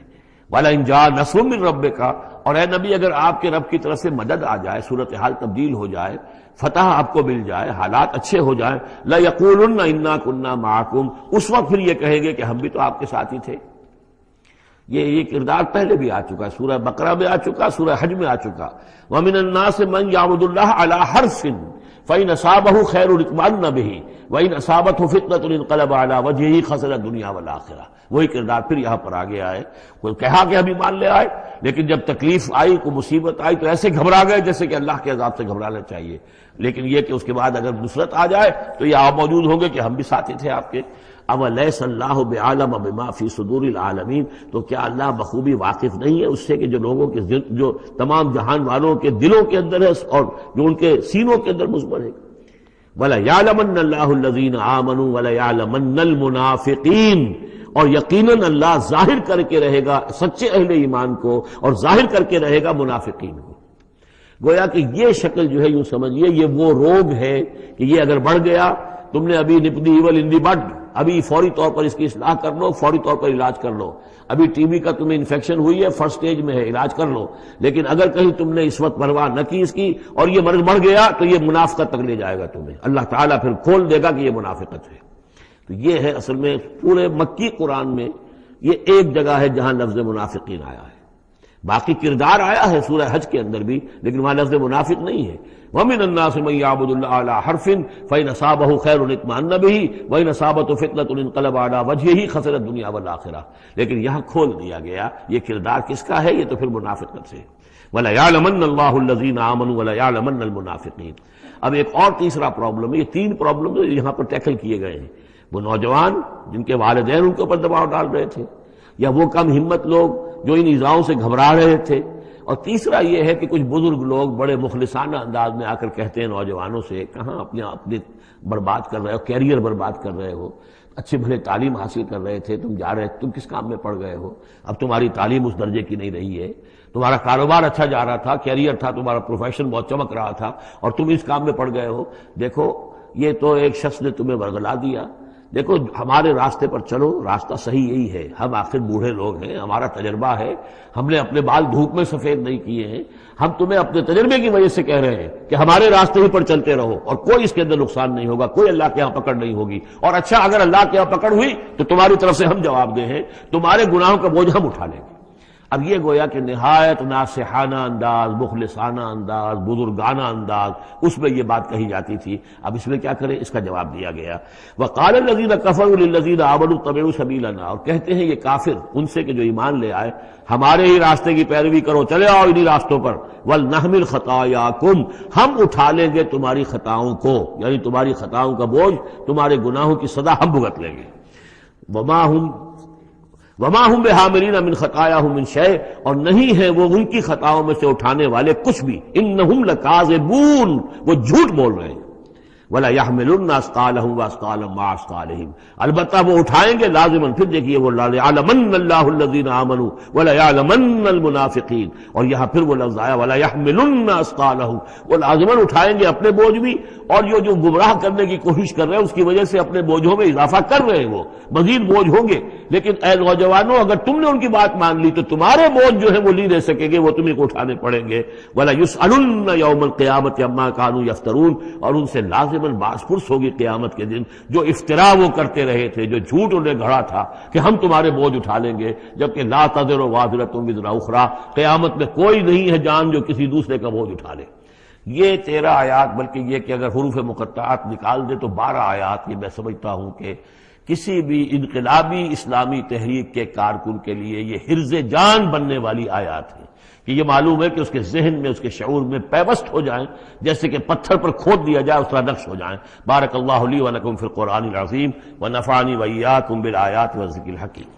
وَلَئِن جَاءَ نَصْرٌ مِّن رَّبِّكَ، اور اے نبی اگر آپ کے رب کی طرف سے مدد آ جائے، صورتحال تبدیل ہو جائے، فتح آپ کو مل جائے، حالات اچھے ہو جائیں، لَيَقُولُنَّ إِنَّا كُنَّا مَعَكُمْ، اس وقت پھر یہ کہیں گے کہ ہم بھی تو آپ کے ساتھ ہی تھے. یہ کردار پہلے بھی آ چکا ہے، سورہ بقرہ میں آ چکا، سورہ حج میں آ چکا. وَمِنَ النَّاسِ مَن يَعْبُدُ اللَّهَ عَلَىٰ حَرْفٍ فَإِنْ أَصَابَهُ خَيْرٌ اطْمَأَنَّ بِهِ وَإِنْ أَصَابَتْهُ فِتْنَةٌ انقلب عَلَىٰ وَجْهِهِ خَسِرَ الدُّنْيَا وَالْآخِرَةَ. وہی کردار پھر یہاں پر آ گیا ہے. کوئی کہا کہ ہم ایمان لے آئے، لیکن جب تکلیف آئی، کوئی مصیبت آئی تو ایسے گھبرا گئے جیسے کہ اللہ کے عذاب سے گھبرانا چاہیے. لیکن یہ کہ اس کے بعد اگر نصرت آ جائے تو یہ آپ موجود ہوں گے کہ ہم بھی ساتھی تھے آپ کے. اَوَلَيْسَ اللَّهُ بِعَالَمَ بِمَا فِي صُدُورِ الْعَالَمِينَ، تو کیا اللہ بخوبی واقف نہیں ہے اس سے کہ جو لوگوں کے جو تمام جہان والوں کے دلوں کے اندر ہے اور جو ان کے سینوں کے اندر مضمر ہے. وَلَيَعْلَمَنَّ اللَّهُ الَّذِينَ آمَنُوا وَلَيَعْلَمَنَّ الْمُنَافِقِينَ، اور یقیناً اللہ ظاہر کر کے رہے گا سچے اہل ایمان کو اور ظاہر کر کے رہے گا منافقین کو. گویا کہ یہ شکل جو ہے یوں سمجھیے یہ وہ روگ ہے کہ یہ اگر بڑھ گیا، تم نے ابھی نپ دی ایول ان دی بڈ، ابھی فوری طور پر اس کی اصلاح کر لو، فوری طور پر علاج کر لو. ابھی ٹی بی کا تمہیں انفیکشن ہوئی ہے، فرسٹ سٹیج میں ہے، علاج کر لو. لیکن اگر کہیں تم نے اس وقت پرواہ نہ کی اس کی اور یہ مرض بڑھ گیا تو یہ منافقت تک لے جائے گا تمہیں. اللہ تعالیٰ پھر کھول دے گا کہ یہ منافقت ہے. تو یہ ہے اصل میں پورے مکی قرآن میں یہ ایک جگہ ہے جہاں لفظ منافقین آیا ہے. باقی کردار آیا ہے سورہ حج کے اندر بھی، لیکن وہاں لفظ منافق نہیں ہے. وَمِنَ النَّاسِ مَن يَعْبُدُ اللَّهَ عَلَىٰ حَرْفٍ فَإِنْ أَصَابَهُ خَيْرٌ اطْمَأَنَّ بِهِ وَإِنْ أَصَابَتْهُ فِتْنَةٌ انقلب عَلَىٰ وَجْهِهِ خَسِرَ الدُّنْيَا وَالْآخِرَةَ. لیکن یہاں کھول دیا گیا یہ کردار کس کا ہے، یہ تو پھر منافقت سے. وَلَيَعْلَمَنَّ اللَّهُ الَّذِينَ آمَنُوا وَلَيَعْلَمَنَّ الْمُنَافِقِينَ. اب ایک اور تیسرا پرابلم ہے، یہ 3 پرابلم یہاں پر ٹیکل کیے گئے ہیں. وہ نوجوان جن کے والدین ان کے اوپر دباؤ ڈال رہے تھے، یا وہ کم ہمت لوگ جو ان ایذاؤں سے گھبرا رہے تھے، اور تیسرا یہ ہے کہ کچھ بزرگ لوگ بڑے مخلصانہ انداز میں آ کر کہتے ہیں نوجوانوں سے، کہاں اپنے برباد کر رہے ہو، کیریئر برباد کر رہے ہو، اچھے بھلے تعلیم حاصل کر رہے تھے، تم جا رہے تم کس کام میں پڑ گئے ہو، اب تمہاری تعلیم اس درجے کی نہیں رہی ہے، تمہارا کاروبار اچھا جا رہا تھا، کیریئر تھا، تمہارا پروفیشن بہت چمک رہا تھا، اور تم اس کام میں پڑ گئے ہو. دیکھو یہ تو ایک شخص نے تمہیں ورگلا دیا. دیکھو ہمارے راستے پر چلو، راستہ صحیح یہی ہے. ہم آخر بوڑھے لوگ ہیں، ہمارا تجربہ ہے، ہم نے اپنے بال دھوپ میں سفید نہیں کیے ہیں. ہم تمہیں اپنے تجربے کی وجہ سے کہہ رہے ہیں کہ ہمارے راستے ہی پر چلتے رہو اور کوئی اس کے اندر نقصان نہیں ہوگا، کوئی اللہ کے یہاں پکڑ نہیں ہوگی. اور اچھا اگر اللہ کے یہاں پکڑ ہوئی تو تمہاری طرف سے ہم جواب دہ ہیں، تمہارے گناہوں کا بوجھ ہم اٹھا لیں گے. اب یہ گویا کہ نہایت ناصحانہ انداز، مخلصانہ انداز، بزرگانہ انداز، اس میں یہ بات کہی جاتی تھی. اب اس میں کیا کریں؟ اس کا جواب دیا گیا. وقال الذین کفروا للذین آمنوا اتبعوا سبیلنا، اور کہتے ہیں یہ کافر ان سے کہ جو ایمان لے آئے، ہمارے ہی راستے کی پیروی کرو، چلے آؤ انہی راستوں پر. ولنحمل خطایاکم، ہم اٹھا لیں گے تمہاری خطاؤں کو، یعنی تمہاری خطاؤں کا بوجھ، تمہارے گناہوں کی سزا ہم بھگت لیں گے. وما ہم بحاملین من خطایاہم من شیء، اور نہیں ہے وہ ان کی خطاؤں میں سے اٹھانے والے کچھ بھی. انہم لکاذبون، وہ جھوٹ بول رہے ہیں. ولا يحملن اثقالهم واثقالا مع اثقالهم، البتہ وہ اٹھائیں گے لازماً. پھر دیکھیے وہ ليعلمن الله الذين آمنوا ولا يعلمن المنافقین، اور یہاں پھر وہ لفظ آیا ولا يحملن اثقالهم، وہ لازماً اٹھائیں گے اپنے بوجھ بھی، اور جو گمراہ کرنے کی کوشش کر رہے ہیں اس کی وجہ سے اپنے بوجھوں میں اضافہ کر رہے ہیں، وہ مزید بوجھ ہوں گے. لیکن اے نوجوانوں، اگر تم نے ان کی بات مان لی تو تمہارے بوجھ جو ہے وہ نہیں رہ سکیں گے، وہ تمہیں کو اٹھانے پڑیں گے. ولا يسألن يوم القيامة عما كانوا يفترون، اور ان سے لازم باس پرس ہوگی قیامت کے دن جو افطرا وہ کرتے رہے تھے، جو جھوٹ انہیں گھڑا تھا کہ ہم تمہارے بوجھ اٹھا لیں گے، جبکہ لا تزر وازرۃ وزر اخری، قیامت میں کوئی نہیں ہے جان جو کسی دوسرے کا بوجھ اٹھا لے. یہ 13 آیات، بلکہ یہ کہ اگر حروف مقطعات نکال دے تو 12 آیات، یہ میں سمجھتا ہوں کہ کسی بھی انقلابی اسلامی تحریک کے کارکن کے لیے یہ حرز جان بننے والی آیات ہیں، کہ یہ معلوم ہے کہ اس کے ذہن میں، اس کے شعور میں پیوست ہو جائیں، جیسے کہ پتھر پر کھود دیا جائے اس طرح نقش ہو جائیں. بارک اللہ لی ولکم فی القرآن العظیم ونفعنی وإیاکم بالآیات والذکر الحکیم.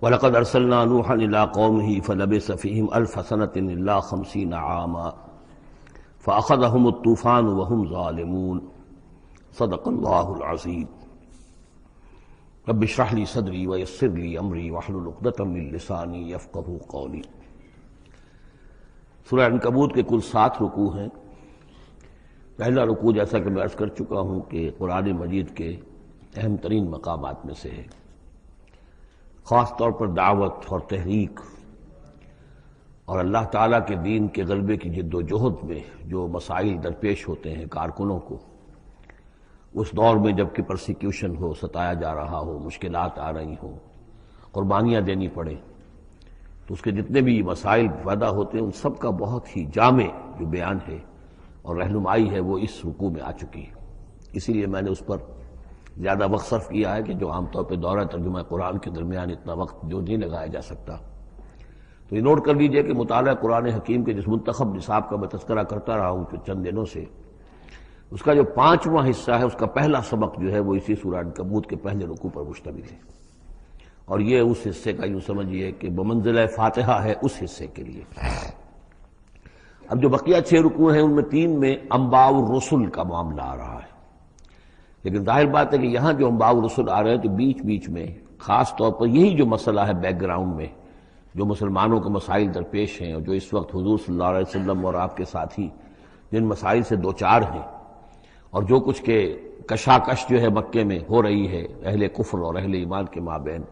وَلَقَدْ أَرْسَلْنَا نُوحًا إِلَىٰ قَوْمِهِ فَلَبِثَ فِيهِمْ أَلْفَ سَنَةٍ إِلَّا 50 عَامًا فَأَخَذَهُمُ الطُّوفَانُ وَهُمْ ظَالِمُونَ. صدق اللہ العظیم. رب اشرح لي صدری ويسر لي أمری واحلل عقدۃ من لسانی یفقہوا قولی. سورہ عنکبوت کے کل 7 رکوع ہیں. پہلا رکوع جیسا کہ میں عرض کر چکا ہوں کہ قرآن مجید کے اہم ترین مقامات میں سے ہے، خاص طور پر دعوت اور تحریک اور اللہ تعالیٰ کے دین کے غلبے کی جد و جہد میں جو مسائل درپیش ہوتے ہیں کارکنوں کو، اس دور میں جب کہ پرسیکیوشن ہو، ستایا جا رہا ہو، مشکلات آ رہی ہوں، قربانیاں دینی پڑیں، تو اس کے جتنے بھی مسائل پیدا ہوتے ہیں ان سب کا بہت ہی جامع جو بیان ہے اور رہنمائی ہے وہ اس رکوع میں آ چکی ہے. اسی لیے میں نے اس پر زیادہ وقت صرف کیا ہے کہ جو عام طور پہ دورہ ترجمہ قرآن کے درمیان اتنا وقت جو نہیں لگایا جا سکتا. تو یہ نوٹ کر لیجئے کہ مطالعہ قرآن حکیم کے جس منتخب نصاب کا میں تذکرہ کرتا رہا ہوں چند دنوں سے، اس کا جو 5واں حصہ ہے، اس کا پہلا سبق جو ہے وہ اسی سورہ عنکبوت کے پہلے رکوع پر مشتمل ہے، اور یہ اس حصے کا یوں سمجھیے کہ بمنزلہ فاتحہ ہے اس حصے کے لیے. اب جو بقیہ 6 رکوع ہیں ان میں 3 میں انباء الرسل کا معاملہ آ رہا ہے، لیکن ظاہر بات ہے کہ یہاں جو انباء الرسل آ رہے ہیں تو بیچ بیچ میں خاص طور پر یہی جو مسئلہ ہے بیک گراؤنڈ میں جو مسلمانوں کے مسائل درپیش ہیں، اور جو اس وقت حضور صلی اللہ علیہ وسلم اور آپ کے ساتھی جن مسائل سے دوچار ہیں، اور جو کچھ کے کشاکش جو ہے مکے میں ہو رہی ہے اہل کفر اور اہل ایمان کے مابین،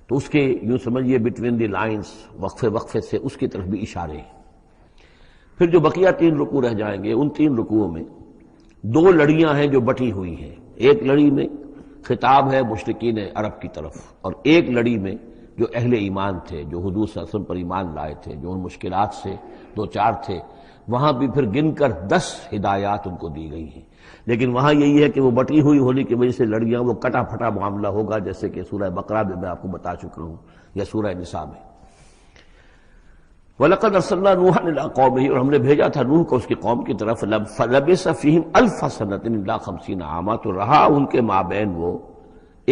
تو اس کے یوں سمجھیے بٹوین دی لائنز وقفے وقفے سے اس کی طرف بھی اشارے ہیں. پھر جو بقیہ 3 رکوع رہ جائیں گے، ان 3 رکوعوں میں 2 لڑیاں ہیں جو بٹی ہوئی ہیں. ایک لڑی میں خطاب ہے مشرکین عرب کی طرف، اور ایک لڑی میں جو اہل ایمان تھے، جو حضور صلی اللہ علیہ وسلم پر ایمان لائے تھے، جو ان مشکلات سے دوچار تھے، وہاں بھی پھر گن کر 10 ہدایات ان کو دی گئی ہیں. لیکن وہاں یہی ہے کہ وہ بٹی ہوئی ہونے کی وجہ سے لڑیاں وہ کٹا پھٹا معاملہ ہوگا، جیسے کہ سورہ بقرہ میں آپ کو بتا چکا ہوں یا سورہ نساء میں. وَلَقَدْ أَرْسَلْنَا نُوحًا إِلَىٰ قَوْمِهِ، اور ہم نے بھیجا تھا نوح کو اس کی قوم کی طرف. فَلَبِثَ فِيهِمْ أَلْفَ سَنَةٍ إِلَّا 50 عَامًا، تو رہا ان کے مابین وہ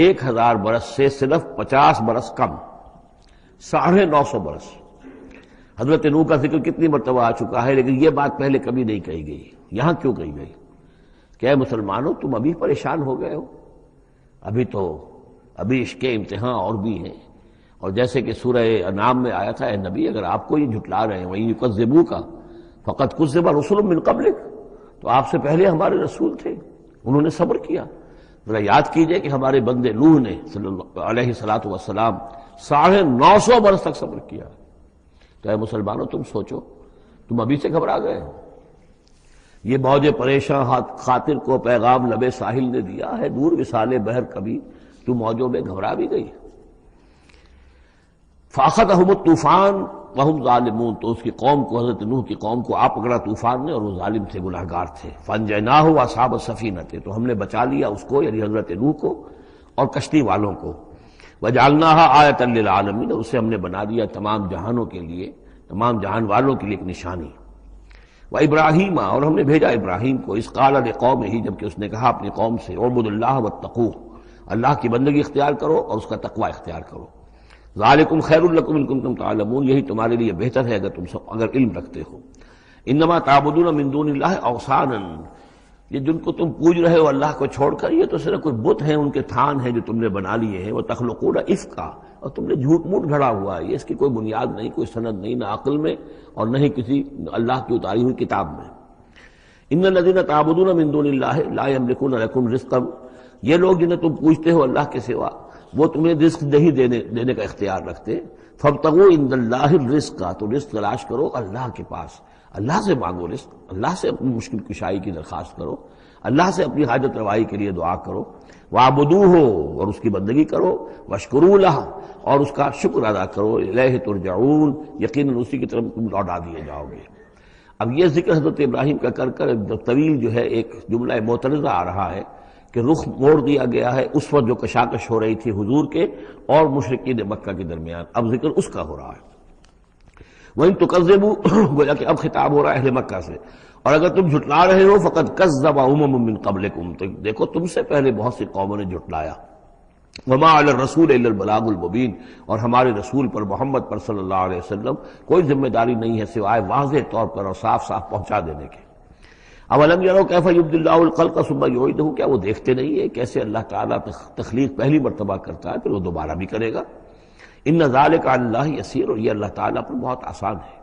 1000 برس سے صرف 50 برس کم، 950 برس. حضرت نوح کا ذکر کتنی مرتبہ آ چکا ہے، لیکن یہ بات پہلے کبھی نہیں کہی گئی. یہاں کیوں کہی گئی کہ اے مسلمانوں تم ابھی پریشان ہو گئے ہو، ابھی عشق امتحان اور بھی ہیں. اور جیسے کہ سورہ انعام میں آیا تھا، اے نبی اگر آپ کو یہ جھٹلا رہے ہیں وَإِن يُكَذِّبُوكَ فَقَدْ كُذِّبَ رُسُلٌ مِّن قَبْلِكَ، تو آپ سے پہلے ہمارے رسول تھے، انہوں نے صبر کیا. ذرا یاد کیجئے کہ ہمارے بندے نوح نے صلی اللہ علیہ الصلوۃ والسلام 950 برس تک صبر کیا. تو اے مسلمانوں تم سوچو، تم ابھی سے گھبرا گئے ہو؟ یہ موج پریشاں خاطر کو پیغام لبے ساحل نے دیا ہے، دور وصال بحر کبھی تو موجوں میں گھبرا بھی گئی۔ فاخذہم الطوفان وہم ظالمون، تو اس کی قوم کو، حضرت نوح کی قوم کو آ پکڑا طوفان نے، اور وہ ظالم تھے، گناہگار تھے۔ فانجیناہ واصحاب السفینہ، تو ہم نے بچا لیا اس کو، یعنی حضرت نوح کو اور کشتی والوں کو۔ وجعلناہا آیۃ للعالمین، اور اسے ہم نے بنا دیا تمام جہانوں کے لیے، تمام جہان والوں کے لیے ایک نشانی۔ وابراہیم، اور ہم نے بھیجا ابراہیم کو، اذ قال لقومہ، جبکہ اس نے کہا اپنی قوم سے، اعبدوا اللہ واتقوہ، اللہ کی بندگی اختیار کرو اور اس کا تقوی اختیار کرو۔ ذالکم خیر لکم ان کنتم تعلمون، یہی تمہارے لیے بہتر ہے اگر علم رکھتے ہو۔ انما تعبدون من دون اللہ اوثانا، یہ جن کو تم پوج رہے ہو اللہ کو چھوڑ کر، یہ تو صرف کوئی بت ہیں، ان کے تھان ہیں جو تم نے بنا لیے ہیں۔ وتخلقون افکا، اور تم نے جھوٹ موٹ گھڑا ہوا ہے، یہ اس کی کوئی بنیاد نہیں، کوئی سند نہیں، نہ عقل میں اور نہ ہی کسی اللہ کی اتاری ہوئی کتاب میں۔ ان الذین تعبدون من دون اللہ لا یملکون لکم رزقا، یہ لوگ جنہیں تم پوجتے ہو اللہ کے سوا، وہ تمہیں رزق نہیں دینے کا اختیار رکھتے۔ فابتغوا عند اللہ الرزق، تو رزق تلاش کرو اللہ کے پاس، اللہ سے مانگو رزق، اللہ سے اپنی مشکل کشائی کی درخواست کرو، اللہ سے اپنی حاجت روائی کے لیے دعا کرو۔ وَاعْبُدُوهُ، اور اس کی بندگی کرو، وَاشْكُرُوا لَهُ، اور اس کا شکر ادا کرو، الیہ ترجعون، یقیناً اسی کی طرف تم لوٹا دیے جاؤ گے۔ اب یہ ذکر حضرت ابراہیم کا کر طویل جو ہے ایک جملہ معترضہ آ رہا ہے کہ رخ موڑ دیا گیا ہے اس وقت جو کشاکش ہو رہی تھی حضور کے اور مشرکین مکہ کے درمیان، اب ذکر اس کا ہو رہا ہے۔ وَإِن تُكَذِّبُوا، گویا کہ اب خطاب ہو رہا ہے اہل مکہ سے، اور اگر تم جھٹلا رہے ہو فقد کذب امم من قبلکم، تو دیکھو تم سے پہلے بہت سی قوموں نے جھٹلایا۔ وما علی الرسول الا البلاغ المبین، اور ہمارے رسول پر محمد پر صلی اللہ علیہ وسلم کوئی ذمہ داری نہیں ہے سوائے واضح طور پر اور صاف صاف پہنچا دینے کے۔ اولم یروا کیف یبدی اللہ الخلق ثم یعیدہ، کیا وہ دیکھتے نہیں ہے کیسے اللہ تعالیٰ تخلیق پہلی مرتبہ کرتا ہے پھر وہ دوبارہ بھی کرے گا۔ ان ذلک علی اللہ یسیر، اور یہ اللہ تعالیٰ پر بہت آسان ہے۔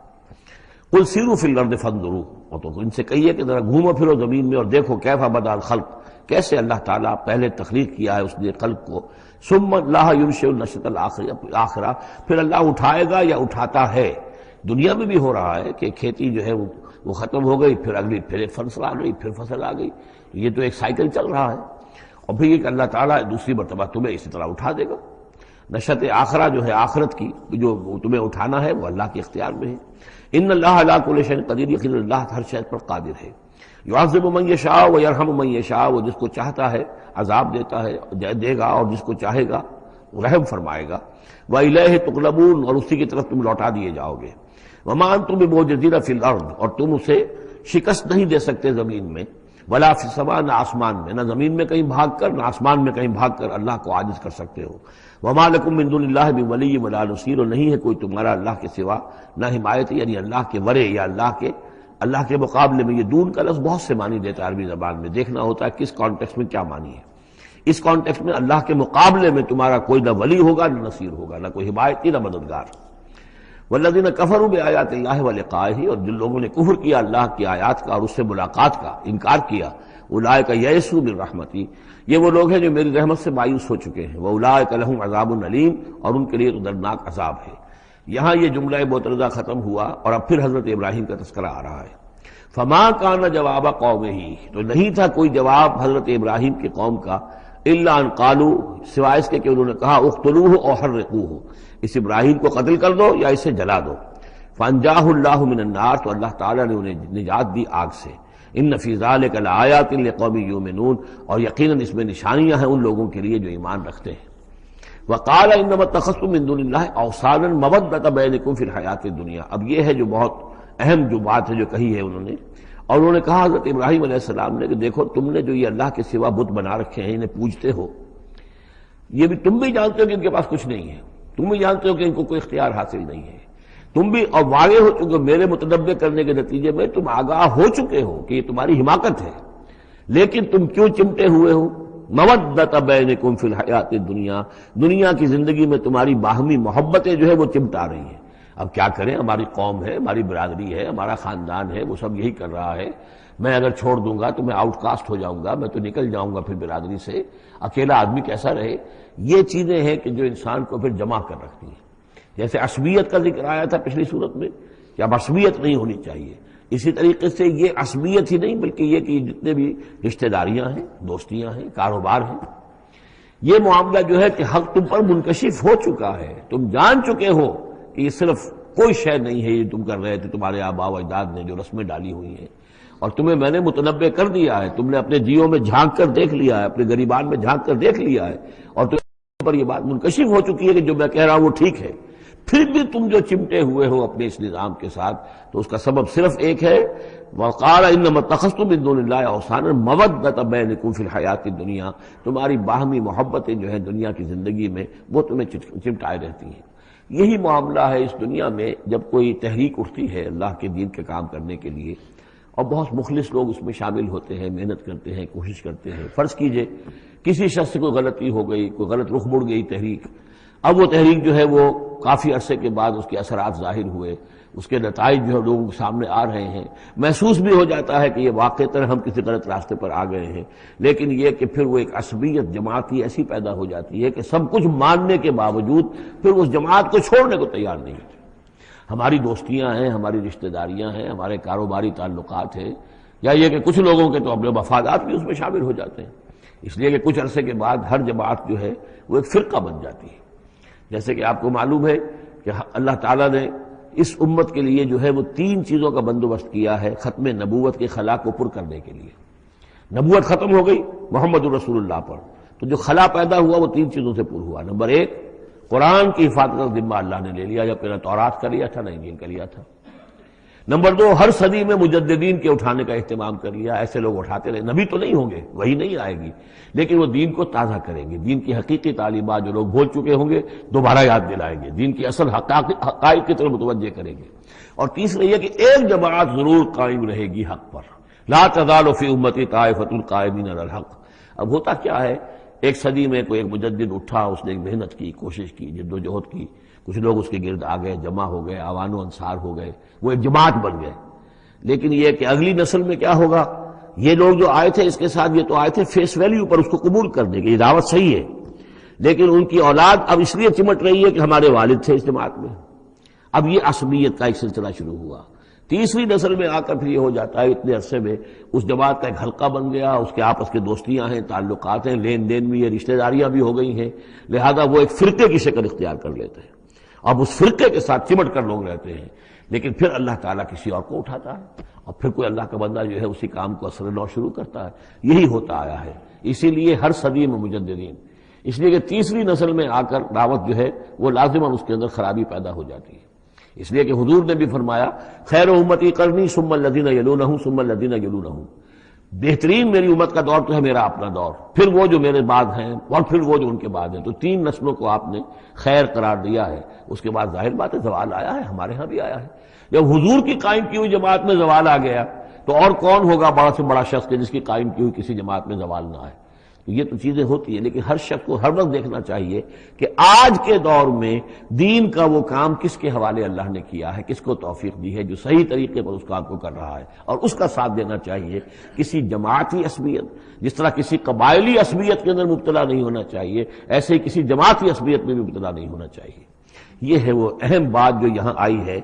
قل سیروا فی الارض فانظروا، اور تو ان سے کہیے کہ ذرا گھومو پھرو زمین میں اور دیکھو کیف بدأ الخلق، کیسے اللہ تعالیٰ پہلے تخلیق کیا ہے اس نے خلق کو۔ ثم اللہ ينشئ النشأة الآخرہ، پھر اللہ اٹھائے گا یا اٹھاتا ہے۔ دنیا میں بھی ہو رہا ہے کہ کھیتی جو ہے وہ ختم ہو گئی، پھر اگلی پھر ایک فصل آ گئی، پھر فصل آ گئی، یہ تو ایک سائیکل چل رہا ہے، اور پھر یہ کہ اللہ تعالیٰ دوسری مرتبہ تمہیں اسی طرح اٹھا دے گا۔ نشأۃ آخرہ جو ہے آخرت کی جو تمہیں اٹھانا ہے وہ اللہ کے اختیار میں ہے۔ ان اللہ علی کل شیء قدیر، یقیناً اللہ ہر شے پر قادر ہے۔ یعذب من یشاء ویرحم من یشاء، وہ جس کو چاہتا ہے عذاب دیتا ہے دے گا، اور جس کو چاہے گا رحم فرمائے گا۔ وإلیہ تقلبون، اور اسی کی طرف تم لوٹا دیے جاؤ گے۔ وما انتم بمعجزین فی الارض، اور تم اسے شکست نہیں دے سکتے زمین میں، ولا فی السماء، نہ آسمان میں، نہ زمین میں کہیں بھاگ کر نہ آسمان میں کہیں بھاگ کر اللہ کو عاجز کر سکتے ہو۔ وما لکم من دون اللہ من ولی ولا نصیر، اور نہیں ہے کوئی تمہارا اللہ کے سوا نہ حمایت، یعنی اللہ کے ورے یا اللہ کے مقابلے میں۔ یہ دون کا لفظ بہت سے معنی دیتا ہے عربی زبان میں، دیکھنا ہوتا ہے کس کانٹیکسٹ میں کیا معنی ہے۔ اس کانٹیکسٹ میں اللہ کے مقابلے میں تمہارا کوئی نہ ولی ہوگا نہ نصیر ہوگا، نہ کوئی حمایتی نہ مددگار۔ والذین کفروا بآیات اللہ ولقائہ، اور جن لوگوں نے کفر کیا اللہ کی آیات کا اور اس سے ملاقات کا انکار کیا، اولئک یئسوا من رحمتی، یہ وہ لوگ ہیں جو میری رحمت سے مایوس ہو چکے ہیں۔ واولئک لہم عذاب علیم، اور ان کے لیے دردناک عذاب ہے۔ یہاں یہ جملہ معترضہ ختم ہوا اور اب پھر حضرت ابراہیم کا تذکرہ آ رہا ہے۔ فما کان جواب قومہ، تو نہیں تھا کوئی جواب حضرت ابراہیم کی قوم کا، الا ان قالوا، سوائے اس کے کہ انہوں نے کہا اقتلوہ او حرقوہ، اس ابراہیم کو قتل کر دو یا اسے جلا دو۔ فانجاہ اللہ من النار، تو اللہ تعالیٰ نے انہیں نجات دی آگ سے۔ ان فی ذلک لآیات لقوم یؤمنون، اور یقیناً اس میں نشانیاں ہیں ان لوگوں کے لیے جو ایمان رکھتے ہیں۔ وقال انما اتخذتم من دون اللہ اوثانا مودۃ بینکم فی الحیاۃ الدنیا، اب یہ ہے جو بہت اہم جو بات ہے جو کہی ہے انہوں نے، اور انہوں نے کہا حضرت ابراہیم علیہ السلام نے کہ دیکھو تم نے جو یہ اللہ کے سوا بت بنا رکھے ہیں، انہیں پوجتے ہو، یہ بھی تم بھی جانتے ہو کہ ان کے پاس کچھ نہیں ہے، تم بھی جانتے ہو کہ ان کو کوئی اختیار حاصل نہیں ہے، تم بھی اور واقع ہو چکے میرے متنبع کرنے کے نتیجے میں تم آگاہ ہو چکے ہو کہ یہ تمہاری حماقت ہے، لیکن تم کیوں چمٹے ہوئے ہو؟ مودۃ بینکم فی الحیات الدنیا، دنیا کی زندگی میں تمہاری باہمی محبتیں جو ہے وہ چمٹا رہی ہیں۔ اب کیا کریں، ہماری قوم ہے، ہماری برادری ہے، ہمارا خاندان ہے، وہ سب یہی کر رہا ہے، میں اگر چھوڑ دوں گا تو میں آؤٹ کاسٹ ہو جاؤں گا، میں تو نکل جاؤں گا پھر برادری سے، اکیلا آدمی کیسا رہے۔ یہ چیزیں ہیں کہ جو انسان کو پھر جمع کر رکھتی ہیں۔ جیسے عصبیت کا ذکر آیا تھا پچھلی صورت میں کہ اب عصبیت نہیں ہونی چاہیے، اسی طریقے سے یہ عصبیت ہی نہیں بلکہ یہ کہ جتنے بھی رشتہ داریاں ہیں، دوستیاں ہیں، کاروبار ہیں، یہ معاملہ جو ہے کہ حق تم پر منکشف ہو چکا ہے، تم جان چکے ہو کہ یہ صرف کوئی شے نہیں ہے یہ تم کر رہے تھے، تمہارے آباء و اجداد نے جو رسمیں ڈالی ہوئی ہیں، اور تمہیں میں نے متنبع کر دیا ہے، تم نے اپنے جیوں میں جھانک کر دیکھ لیا ہے، اپنے گریبان میں جھانک کر دیکھ لیا ہے، اور تم پر یہ بات منکشف ہو چکی ہے کہ جو میں کہہ رہا ہوں وہ ٹھیک ہے، پھر بھی تم جو چمٹے ہوئے ہو اپنے اس نظام کے ساتھ، تو اس کا سبب صرف ایک ہے، وَقَالَ إِنَّمَا اتَّخَذْتُم مِّن دُونِ اللَّهِ أَوْثَانًا مَوَدَّةَ بَيْنِكُمْ فِي الْحَيَاةِ الدُّنْيَا، تمہاری باہمی محبتیں جو ہیں دنیا کی زندگی میں وہ تمہیں چمٹائے رہتی ہیں۔ یہی معاملہ ہے اس دنیا میں جب کوئی تحریک اٹھتی ہے اللہ کے دین کے کام کرنے کے لیے، اور بہت مخلص لوگ اس میں شامل ہوتے ہیں، محنت کرتے ہیں، کوشش کرتے ہیں۔ فرض کیجئے کسی شخص سے کوئی غلطی ہو گئی، کوئی غلط رخ مڑ گئی تحریک، اب وہ تحریک جو ہے وہ کافی عرصے کے بعد اس کے اثرات ظاہر ہوئے، اس کے نتائج جو ہے لوگوں کے سامنے آ رہے ہیں، محسوس بھی ہو جاتا ہے کہ یہ واقعتاً ہم کسی غلط راستے پر آ گئے ہیں، لیکن یہ کہ پھر وہ ایک عصبیت جماعتی ایسی پیدا ہو جاتی ہے کہ سب کچھ ماننے کے باوجود پھر اس جماعت کو چھوڑنے کو تیار نہیں ہوتے۔ ہماری دوستیاں ہیں، ہماری رشتہ داریاں ہیں، ہمارے کاروباری تعلقات ہیں، یا یہ کہ کچھ لوگوں کے تو اپنے مفادات بھی اس میں شامل ہو جاتے ہیں، اس لیے کہ کچھ عرصے کے بعد ہر جماعت جو ہے وہ ایک فرقہ بن جاتی ہے۔ جیسے کہ آپ کو معلوم ہے کہ اللہ تعالیٰ نے اس امت کے لیے جو ہے وہ 3 چیزوں کا بندوبست کیا ہے ختم نبوت کے خلا کو پر کرنے کے لیے۔ نبوت ختم ہو گئی محمد الرسول اللہ پر، تو جو خلا پیدا ہوا وہ 3 چیزوں سے پر ہوا۔ نمبر 1، قرآن کی حفاظت کا ذمہ اللہ نے لے لیا، جب نہ تورات کا لیا تھا نہ انجیل کا لیا تھا۔ نمبر 2، ہر صدی میں مجددین کے اٹھانے کا اہتمام کر لیا، ایسے لوگ اٹھاتے رہے، نبی تو نہیں ہوں گے، وہی نہیں آئے گی، لیکن وہ دین کو تازہ کریں گے، دین کی حقیقی تعلیمات جو لوگ بھول چکے ہوں گے دوبارہ یاد دلائیں گے، دین کی اصل حقائق کی طرف متوجہ کریں گے۔ اور تیسرا یہ کہ ایک جماعت ضرور قائم رہے گی حق پر، لا تزال فی امتی طائفۃ قائمین علی الحق۔ اب ہوتا کیا ہے، ایک صدی میں کوئی ایک مجدد اٹھا، اس نے ایک محنت کی، کوشش کی، جد و جہد کی، کچھ لوگ اس کے گرد آ گئے، جمع ہو گئے، اعوان و انصار ہو گئے، وہ ایک جماعت بن گئے۔ لیکن یہ کہ اگلی نسل میں کیا ہوگا، یہ لوگ جو آئے تھے اس کے ساتھ، یہ تو آئے تھے فیس ویلیو پر اس کو قبول کرنے کی، یہ دعوت صحیح ہے، لیکن ان کی اولاد اب اس لیے چمٹ رہی ہے کہ ہمارے والد تھے اس جماعت میں۔ اب یہ عصبیت کا ایک سلسلہ شروع ہوا۔ تیسری نسل میں آ کر پھر یہ ہو جاتا ہے اتنے عرصے میں اس جماعت کا ایک حلقہ بن گیا، اس کے آپس کے دوستیاں ہیں، تعلقات ہیں، لین دین بھی ہے، رشتہ داریاں بھی ہو گئی ہیں، لہذا وہ ایک فرقے کی شکل اختیار کر لیتے ہیں۔ اب اس فرقے کے ساتھ چمٹ کر لوگ رہتے ہیں، لیکن پھر اللہ تعالیٰ کسی اور کو اٹھاتا ہے، اور پھر کوئی اللہ کا بندہ جو ہے اسی کام کو اثر نو شروع کرتا ہے۔ یہی ہوتا آیا ہے، اسی لیے ہر صدی میں مجددین، اس لیے کہ تیسری نسل میں آ کر دعوت جو ہے وہ لازماً اس کے اندر خرابی پیدا ہو جاتی ہے۔ اس لیے کہ حضور نے بھی فرمایا، خیر امتی قرنی ثم الذین یلونہم ثم الذین یلونہم، بہترین میری امت کا دور تو ہے میرا اپنا دور، پھر وہ جو میرے بعد ہیں، اور پھر وہ جو ان کے بعد ہیں۔ تو 3 نسلوں کو آپ نے خیر قرار دیا ہے۔ اس کے بعد ظاہر بات ہے زوال آیا ہے، ہمارے ہاں بھی آیا ہے۔ جب حضور کی قائم کی ہوئی جماعت میں زوال آ گیا تو اور کون ہوگا بڑا سے بڑا شخص کہ جس کی قائم کی ہوئی کسی جماعت میں زوال نہ آئے۔ تو یہ تو چیزیں ہوتی ہیں، لیکن ہر شخص کو ہر وقت دیکھنا چاہیے کہ آج کے دور میں دین کا وہ کام کس کے حوالے اللہ نے کیا ہے، کس کو توفیق دی ہے جو صحیح طریقے پر اس کام کو کر رہا ہے، اور اس کا ساتھ دینا چاہیے۔ کسی جماعتی عصبیت، جس طرح کسی قبائلی عصبیت کے اندر مبتلا نہیں ہونا چاہیے، ایسے ہی کسی جماعتی عصبیت میں بھی مبتلا نہیں ہونا چاہیے۔ یہ ہے وہ اہم بات جو یہاں آئی ہے۔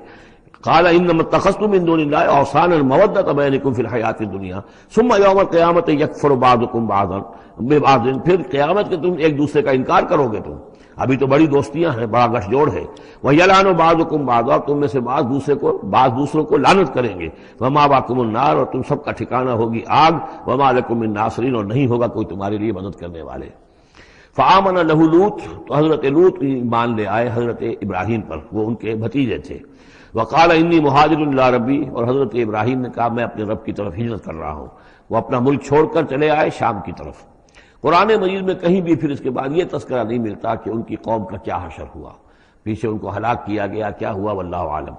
قال انما اتخذتم من دون الله اوثانا مودة بينكم في الحياة الدنيا ثم يوم القيامة يكفر بعضكم بعضا ببعض، پھر قیامت کے تم ایک دوسرے کا انکار کرو گے، تم ابھی تو بڑی دوستیاں ہیں، بڑا گٹھ جوڑ ہے۔ وَيَلْعَنُ بَعْضُكُمْ بَعْضًا، تم میں سے بعض دوسروں کو لعنت کریں گے۔ وَمَأْوَاكُمُ النَّارُ، اور تم سب کا ٹھکانہ ہوگی آگ۔ وَمَا لَكُم مِّن نَاصِرِينَ، اور نہیں ہوگا کوئی تمہارے لیے مدد کرنے والے۔ فآمن لہ لوط، تو حضرت لوط ایمان لے آئے حضرت ابراہیم پر، وہ ان کے بھتیجے تھے۔ وقال انی مہاجر الی ربی، اور حضرت ابراہیم نے کہا میں اپنے رب کی طرف ہجرت کر رہا ہوں۔ وہ اپنا ملک چھوڑ کر چلے آئے شام کی طرف۔ قرآن مجید میں کہیں بھی پھر اس کے بعد یہ تذکرہ نہیں ملتا کہ ان کی قوم کا کیا حشر ہوا، پیچھے ان کو ہلاک کیا گیا، کیا ہوا، واللہ عالم۔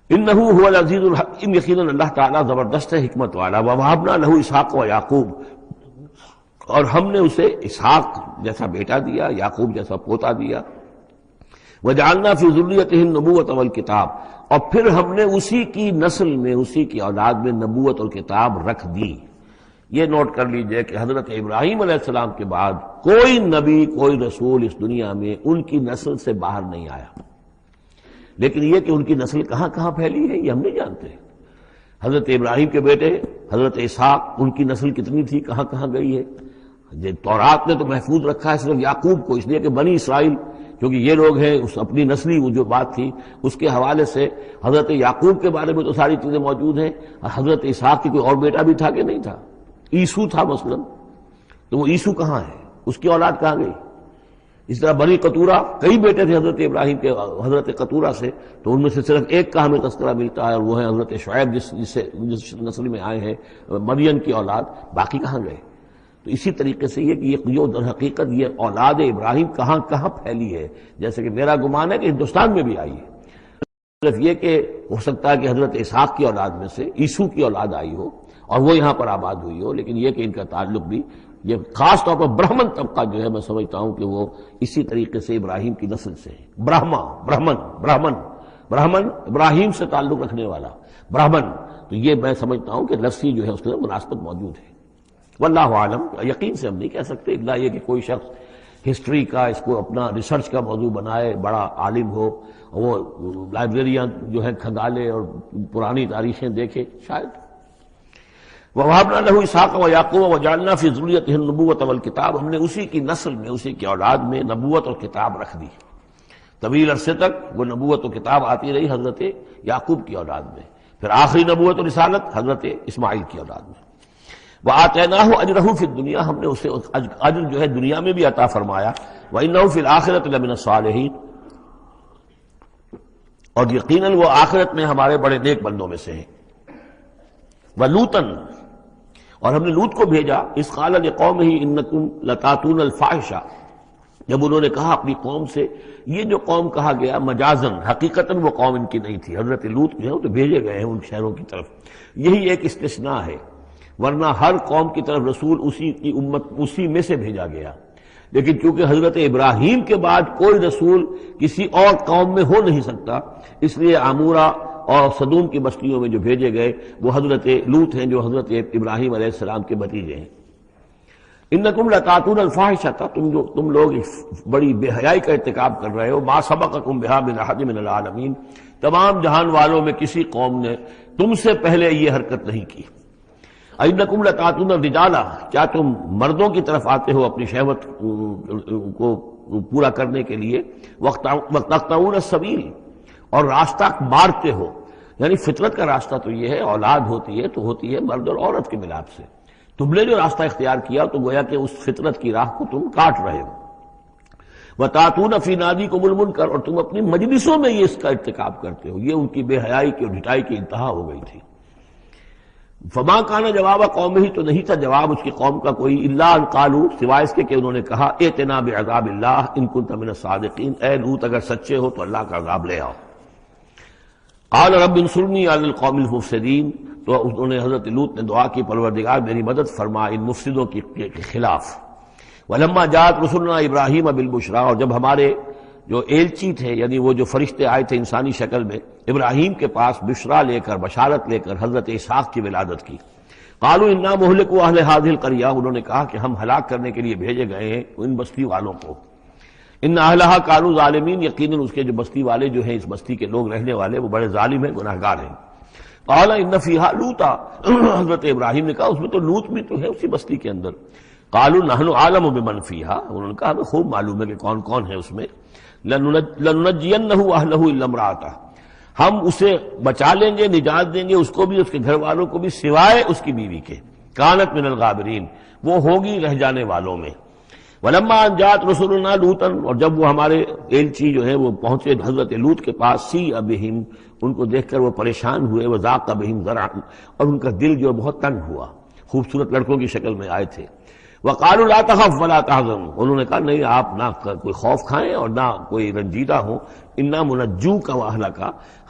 انہ هو العزیز الحکیم، یقیناً اللہ تعالیٰ زبردست ہے، حکمت والا۔ ووہبنا لہ اسحاق و یعقوب، اور ہم نے اسے اسحاق جیسا بیٹا دیا، یعقوب جیسا پوتا دیا۔ وجعلنا فی ذریتہ النبوۃ والکتاب، اور پھر ہم نے اسی کی نسل میں، اسی کی اولاد میں نبوت اور کتاب رکھ دی۔ یہ نوٹ کر لیجئے کہ حضرت ابراہیم علیہ السلام کے بعد کوئی نبی کوئی رسول اس دنیا میں ان کی نسل سے باہر نہیں آیا، لیکن یہ کہ ان کی نسل کہاں کہاں پھیلی ہے یہ ہم نہیں جانتے۔ حضرت ابراہیم کے بیٹے حضرت اسحاق، ان کی نسل کتنی تھی، کہاں کہاں گئی ہے؟ تورات نے تو محفوظ رکھا ہے صرف یعقوب کو، اس لیے کہ بنی اسرائیل کیونکہ یہ لوگ ہیں، اس اپنی نسلی وہ جو بات تھی اس کے حوالے سے حضرت یعقوب کے بارے میں تو ساری چیزیں موجود ہیں۔ حضرت اسحاق کی کوئی اور بیٹا بھی تھا کہ نہیں تھا؟ عیسو تھا مثلا، تو وہ عیسو کہاں ہے، اس کی اولاد کہاں گئی؟ اس طرح بنی قطورہ، کئی بیٹے تھے حضرت ابراہیم کے حضرت قطورہ سے، تو ان میں سے صرف ایک کا ہمیں تذکرہ ملتا ہے اور وہ ہے حضرت شعیب جس نسل میں آئے ہیں، مریم کی اولاد، باقی کہاں گئے؟ تو اسی طریقے سے یہ کہ یہ در حقیقت یہ اولاد ابراہیم کہاں کہاں پھیلی ہے، جیسے کہ میرا گمان ہے کہ ہندوستان میں بھی آئی ہے، صرف یہ کہ ہو سکتا ہے کہ حضرت اسحاق کی اولاد میں سے عیسو کی اولاد آئی ہو اور وہ یہاں پر آباد ہوئی ہو، لیکن یہ کہ ان کا تعلق بھی یہ خاص طور پر برہمن طبقہ جو ہے میں سمجھتا ہوں کہ وہ اسی طریقے سے ابراہیم کی نسل سے ہے۔ برہمن ابراہیم سے تعلق رکھنے والا برہمن، تو یہ میں سمجھتا ہوں کہ لفظی جو ہے اس کے اندر مناسبت موجود ہے۔ واللہ عالم، یقین سے ہم نہیں کہہ سکتے الا یہ کہ کوئی شخص ہسٹری کا اس کو اپنا ریسرچ کا موضوع بنائے، بڑا عالم ہو، وہ لائبریریاں جو ہے کھنگالے اور پرانی تاریخیں دیکھے، شاید۔ وَوَهَبْنَا لَهُ إِسْحَاقَ وَيَعْقُوبَ وَجَعَلْنَا فِي ذُرِّيَّتِهِ النُّبُوَّةَ وَالْكِتَابَ، ہم نے اسی کی نسل میں، اسی کی اولاد میں نبوت اور کتاب رکھ دی۔ طویل عرصے تک وہ نبوت و کتاب آتی رہی حضرت یعقوب کی اولاد میں، پھر آخری نبوت و رسالت حضرت اسماعیل کی اولاد میں۔ وَآتَيْنَاهُ أَجْرَهُ فِي الدُّنْيَا، ہم نے اسے اجر جو ہے دنیا میں بھی عطا فرمایا، وَإِنَّهُ فِي الْآخِرَةِ لَمِنَ الصَّالِحِينَ، اور یقیناً وہ آخرت میں ہمارے بڑے نیک بندوں میں سے ہیں۔ وَلُوطًا، اور ہم نے لوط کو بھیجا، اذ قال لقومہ انکم لتاتون الفاحشہ، جب انہوں نے کہا اپنی قوم سے، یہ جو قوم کہا گیا مجازن، حقیقتاً وہ قوم ان کی نہیں تھی، حضرت لوط جو ہے وہ تو بھیجے گئے ہیں ان شہروں کی طرف، یہی ایک استثناء ہے، ورنہ ہر قوم کی طرف رسول اسی کی امت اسی میں سے بھیجا گیا، لیکن چونکہ حضرت ابراہیم کے بعد کوئی رسول کسی اور قوم میں ہو نہیں سکتا، اس لیے عامورہ اور صدوم کی بستیوں میں جو بھیجے گئے وہ حضرت لوط ہیں جو حضرت ابراہیم علیہ السلام کے بھتیجے ہیں۔ انکم لتاتون الفاحشہ، تم لوگ بڑی بے حیائی کا ارتکاب کر رہے ہو، ما سبقکم بہا من احد من العالمین، تمام جہان والوں میں کسی قوم نے تم سے پہلے یہ حرکت نہیں کی۔ انکم لتاتون الرجال، کیا تم مردوں کی طرف آتے ہو اپنی شہوت کو پورا کرنے کے لیے، وتقطعون السبیل، اور راستہ مارتے ہو، یعنی فطرت کا راستہ تو یہ ہے، اولاد ہوتی ہے تو ہوتی ہے مرد اور عورت کے ملاپ سے، تم نے جو راستہ اختیار کیا تو گویا کہ اس فطرت کی راہ کو تم کاٹ رہے ہو۔ وَتَأْتُونَ فِي نَادِيكُمُ الْمُنكَرَ، اور تم اپنی مجلسوں میں یہ اس کا ارتکاب کرتے ہو، یہ ان کی بے حیائی کی اور ڈھٹائی کی انتہا ہو گئی تھی۔ فما کان جواب قوم ہی، تو نہیں تھا جواب اس کی قوم کا کوئی، الا ان قالوا، سوائے اس کے کہ انہوں نے کہا، ائتنا بعذاب اللہ ان کنت من الصادقین، اے لوط اگر سچے ہو تو اللہ کا عذاب لے آؤ۔ قال رب انصرنی علی القوم المفسدین، تو انہوں نے حضرت لوط نے دعا کی، پروردگار میری مدد فرما ان مفسدوں کے خلاف۔ ولما جاءت رسلنا ابراہیم بالبشریٰ، اور جب ہمارے جو ایلچی تھے، یعنی وہ جو فرشتے آئے تھے انسانی شکل میں ابراہیم کے پاس بشرا لے کر، بشارت لے کر حضرت اسحاق کی ولادت کی، قالوا انا مہلکو اہل هذه القریہ، انہوں نے کہا کہ ہم ہلاک کرنے کے لیے بھیجے گئے ہیں ان بستی والوں کو، ان اہلھا کانوا ظالمین، یقیناً اس کے جو بستی والے جو ہیں، اس بستی کے لوگ رہنے والے وہ بڑے ظالم ہیں، گناہگار ہیں۔ قال ان فیہا لوطا، حضرت ابراہیم نے کہا اس میں تو لوط بھی تو ہے اسی بستی کے اندر۔ قالوا نحن اعلم بمن فیہا، انہوں نے کہا ہمیں خوب معلوم ہے کہ کون کون ہے اس میں۔ لننجینہ اہلہ الا امرأتہ، ہم اسے بچا لیں گے، نجات دیں گے اس کو بھی، اس کے گھر والوں کو بھی، سوائے اس کی بیوی کے، کانت من الغابرین، وہ ہوگی رہ جانے والوں میں۔ ولما ان جاءت رسلنا لوطا، اور جب وہ ہمارے ایلچی جو ہے وہ پہنچے حضرت لوط کے پاس، سیء بہم، ان کو دیکھ کر وہ پریشان ہوئے، وضاق بہم ذرعا، اور ان کا دل جو بہت تنگ ہوا، خوبصورت لڑکوں کی شکل میں آئے تھے۔ وقالوا لا تخف ولا تحزن، انہوں نے کہا نہیں آپ نہ کوئی خوف کھائیں اور نہ کوئی رنجیدہ ہوں، انا منجوک واہلک،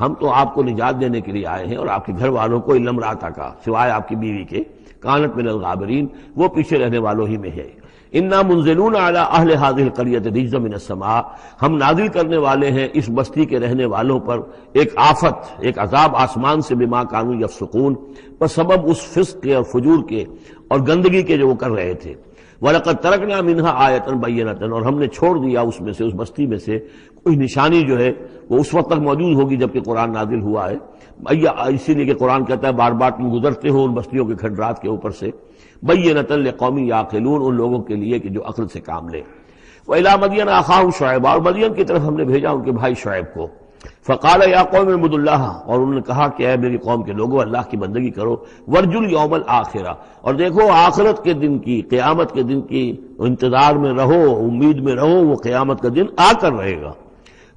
ہم تو آپ کو نجات دینے کے لیے آئے ہیں اور آپ کے گھر والوں کو، الا امرأتک، سوائے آپ کی بیوی کے، کانت من الغابرین، وہ پیچھے رہنے والوں ہی میں ہے۔ انا منزلون علی اہل هذه القرية رجزا من السماء، ہم نازل کرنے والے ہیں اس بستی کے رہنے والوں پر ایک آفت، ایک عذاب آسمان سے، بما كانوا يفسقون، پر سبب اس فسق کے اور فجور کے اور گندگی کے جو وہ کر رہے تھے۔ وَلَقَدْ تَرَكْنَا مِنْهَا آیَةً بَيِّنَةً، اور ہم نے چھوڑ دیا اس میں سے، اس بستی میں سے کوئی نشانی جو ہے وہ اس وقت تک موجود ہوگی جبکہ قرآن نازل ہوا ہے، اسی لیے کہ قرآن کہتا ہے بار بار تم گزرتے ہو ان بستیوں کے کھنڈرات کے اوپر سے، بَيِّنَةً لِقَوْمٍ يَعْقِلُونَ، ان لوگوں کے لیے کہ جو عقل سے کام لے۔ وَإِلَىٰ مَدْيَنَ أَخَاهُمْ شُعَيْبًا، اور مدین کی طرف ہم نے بھیجا ان کے بھائی شعیب کو، فقال یا قوم اعبدوا اللہ، اور انہوں نے کہا کہ اے میری قوم کے لوگوں اللہ کی بندگی کرو، وارجوا الیوم الآخرہ، اور دیکھو آخرت کے دن کی، قیامت کے دن کی انتظار میں رہو، امید میں رہو، وہ قیامت کا دن آ کر رہے گا۔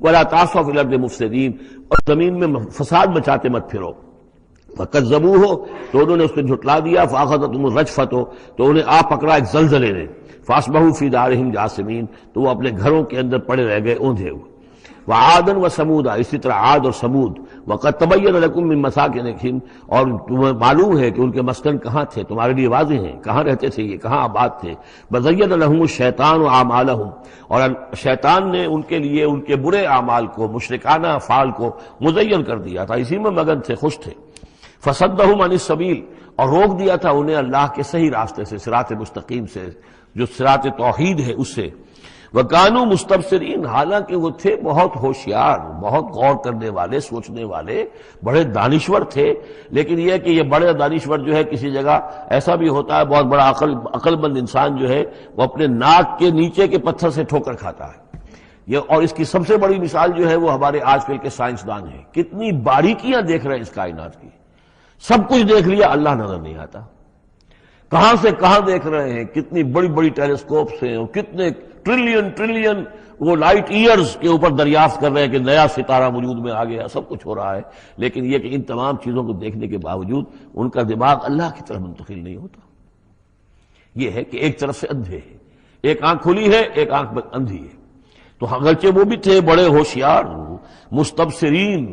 ولا تعثوا فی الارض مفسدین، اور زمین میں فساد مچاتے مت پھرو۔ فکذبوہ، تو انہوں نے اس کو جھٹلا دیا، فاخذتہم الرجفۃ، تو انہیں آ پکڑا ایک زلزلے نے، فاصبحوا فی دارہم جاثمین، تو وہ اپنے گھروں کے اندر پڑے رہ گئے اوندھے ہوئے۔ وعادا وثمودا، اسی طرح عاد اور سمود، وقد تبین لکم من مساکنہم، اور تمہیں معلوم ہے کہ ان کے مسکن کہاں تھے، تمہارے لیے واضح ہیں کہاں رہتے تھے یہ، کہاں آباد تھے۔ وزین لہم الشیطان اعمالہم، اور شیطان نے ان کے لیے ان کے برے اعمال کو، مشرکانہ افعال کو مزین کر دیا تھا، اسی میں مگن تھے، خوش تھے۔ فصدہم عن السبیل، اور روک دیا تھا انہیں اللہ کے صحیح راستے سے، صراط مستقیم سے، جو صراط توحید ہے اس سے۔ وَكَانُوا مُسْتَبْصِرِينَ، حالانکہ وہ تھے بہت ہوشیار، بہت غور کرنے والے، سوچنے والے، بڑے دانشور تھے، لیکن یہ کہ یہ بڑے دانشور جو ہے کسی جگہ ایسا بھی ہوتا ہے، بہت بڑا عقل مند انسان جو ہے وہ اپنے ناک کے نیچے کے پتھر سے ٹھوکر کھاتا ہے۔ یہ، اور اس کی سب سے بڑی مثال جو ہے وہ ہمارے آج کل کے سائنسدان ہیں، کتنی باریکیاں دیکھ رہے ہیں اس کائنات کی، سب کچھ دیکھ لیا، اللہ نظر نہیں آتا، کہاں سے کہاں دیکھ رہے ہیں، کتنی بڑی بڑی ٹیلیسکوپس ہیں، اور کتنے ٹریلین وہ لائٹ ایئرز کے اوپر دریافت کر رہے ہیں کہ نیا ستارہ وجود میں آ گیا، سب کچھ ہو رہا ہے، لیکن یہ کہ ان تمام چیزوں کو دیکھنے کے باوجود ان کا دماغ اللہ کی طرف منتقل نہیں ہوتا۔ یہ ہے کہ ایک طرف سے اندھے ہیں، ایک آنکھ کھلی ہے، ایک آنکھ اندھی ہے۔ تو اگرچہ وہ بھی تھے بڑے ہوشیار، مستبصرین،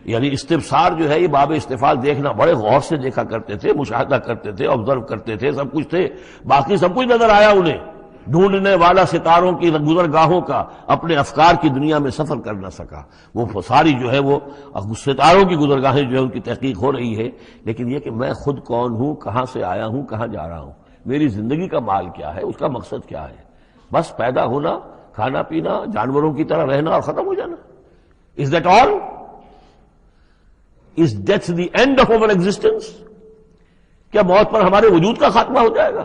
یعنی استبصار جو ہے یہ باب استفعال، دیکھنا، بڑے غور سے دیکھا کرتے تھے، مشاہدہ کرتے تھے، آبزرو کرتے تھے، سب کچھ تھے، باقی سب کچھ نظر آیا انہیں، ڈھونڈنے والا ستاروں کی گزرگاہوں کا اپنے افکار کی دنیا میں سفر کر نہ سکا، وہ ساری جو ہے وہ ستاروں کی گزرگاہیں جو ہے ان کی تحقیق ہو رہی ہے، لیکن یہ کہ میں خود کون ہوں، کہاں سے آیا ہوں، کہاں جا رہا ہوں، میری زندگی کا مال کیا ہے، اس کا مقصد کیا ہے، بس پیدا ہونا، کھانا پینا، جانوروں کی طرح رہنا اور ختم ہو جانا۔ Is that all? Is death the end of our existence? کیا موت پر ہمارے وجود کا خاتمہ ہو جائے گا؟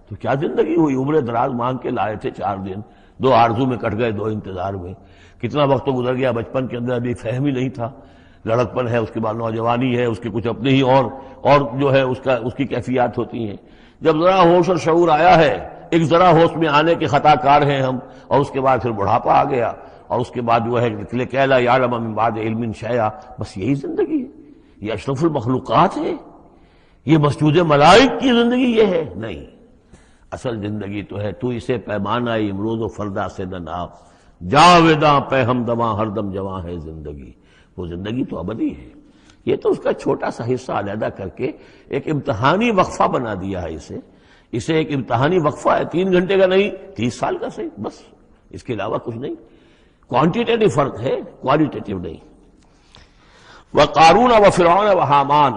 تو کیا زندگی ہوئی، عمر دراز مانگ کے لائے تھے 4 دن، 2 آرزو میں کٹ گئے، 2 انتظار میں، کتنا وقت تو گزر گیا، بچپن کے اندر ابھی فہم ہی نہیں تھا، لڑکپن ہے، اس کے بعد نوجوانی ہے، اس کے کچھ اپنے ہی اور جو ہے اس کی کیفیات ہوتی ہیں۔ جب ذرا ہوش اور شعور آیا ہے، ایک ذرا ہوش میں آنے کے خطا کار ہیں ہم، اور اس کے بعد پھر بڑھاپا آ گیا، اور اس کے بعد جو ہے کہلا یعلم من بعد علم شیئا، بس یہی زندگی ہے، یہ اشرف المخلوقات ہے، یہ مسجود ملائک کی زندگی یہ ہے؟ نہیں، اصل زندگی تو ہے تو اسے پیمانہ امروز و فردا سے نہ جاویداں پہ ہمدماں ہر دم جواں ہے زندگی، وہ زندگی تو ابدی ہے۔ یہ تو اس کا چھوٹا سا حصہ علیحدہ کر کے ایک امتحانی وقفہ بنا دیا ہے، اسے ایک امتحانی وقفہ ہے، 3 گھنٹے کا نہیں، 30 سال کا صحیح، بس اس کے علاوہ کچھ نہیں۔ کوانٹیٹیو فرق ہے، کوالٹیٹیو نہیں۔ وقارون وفرعون وحامان،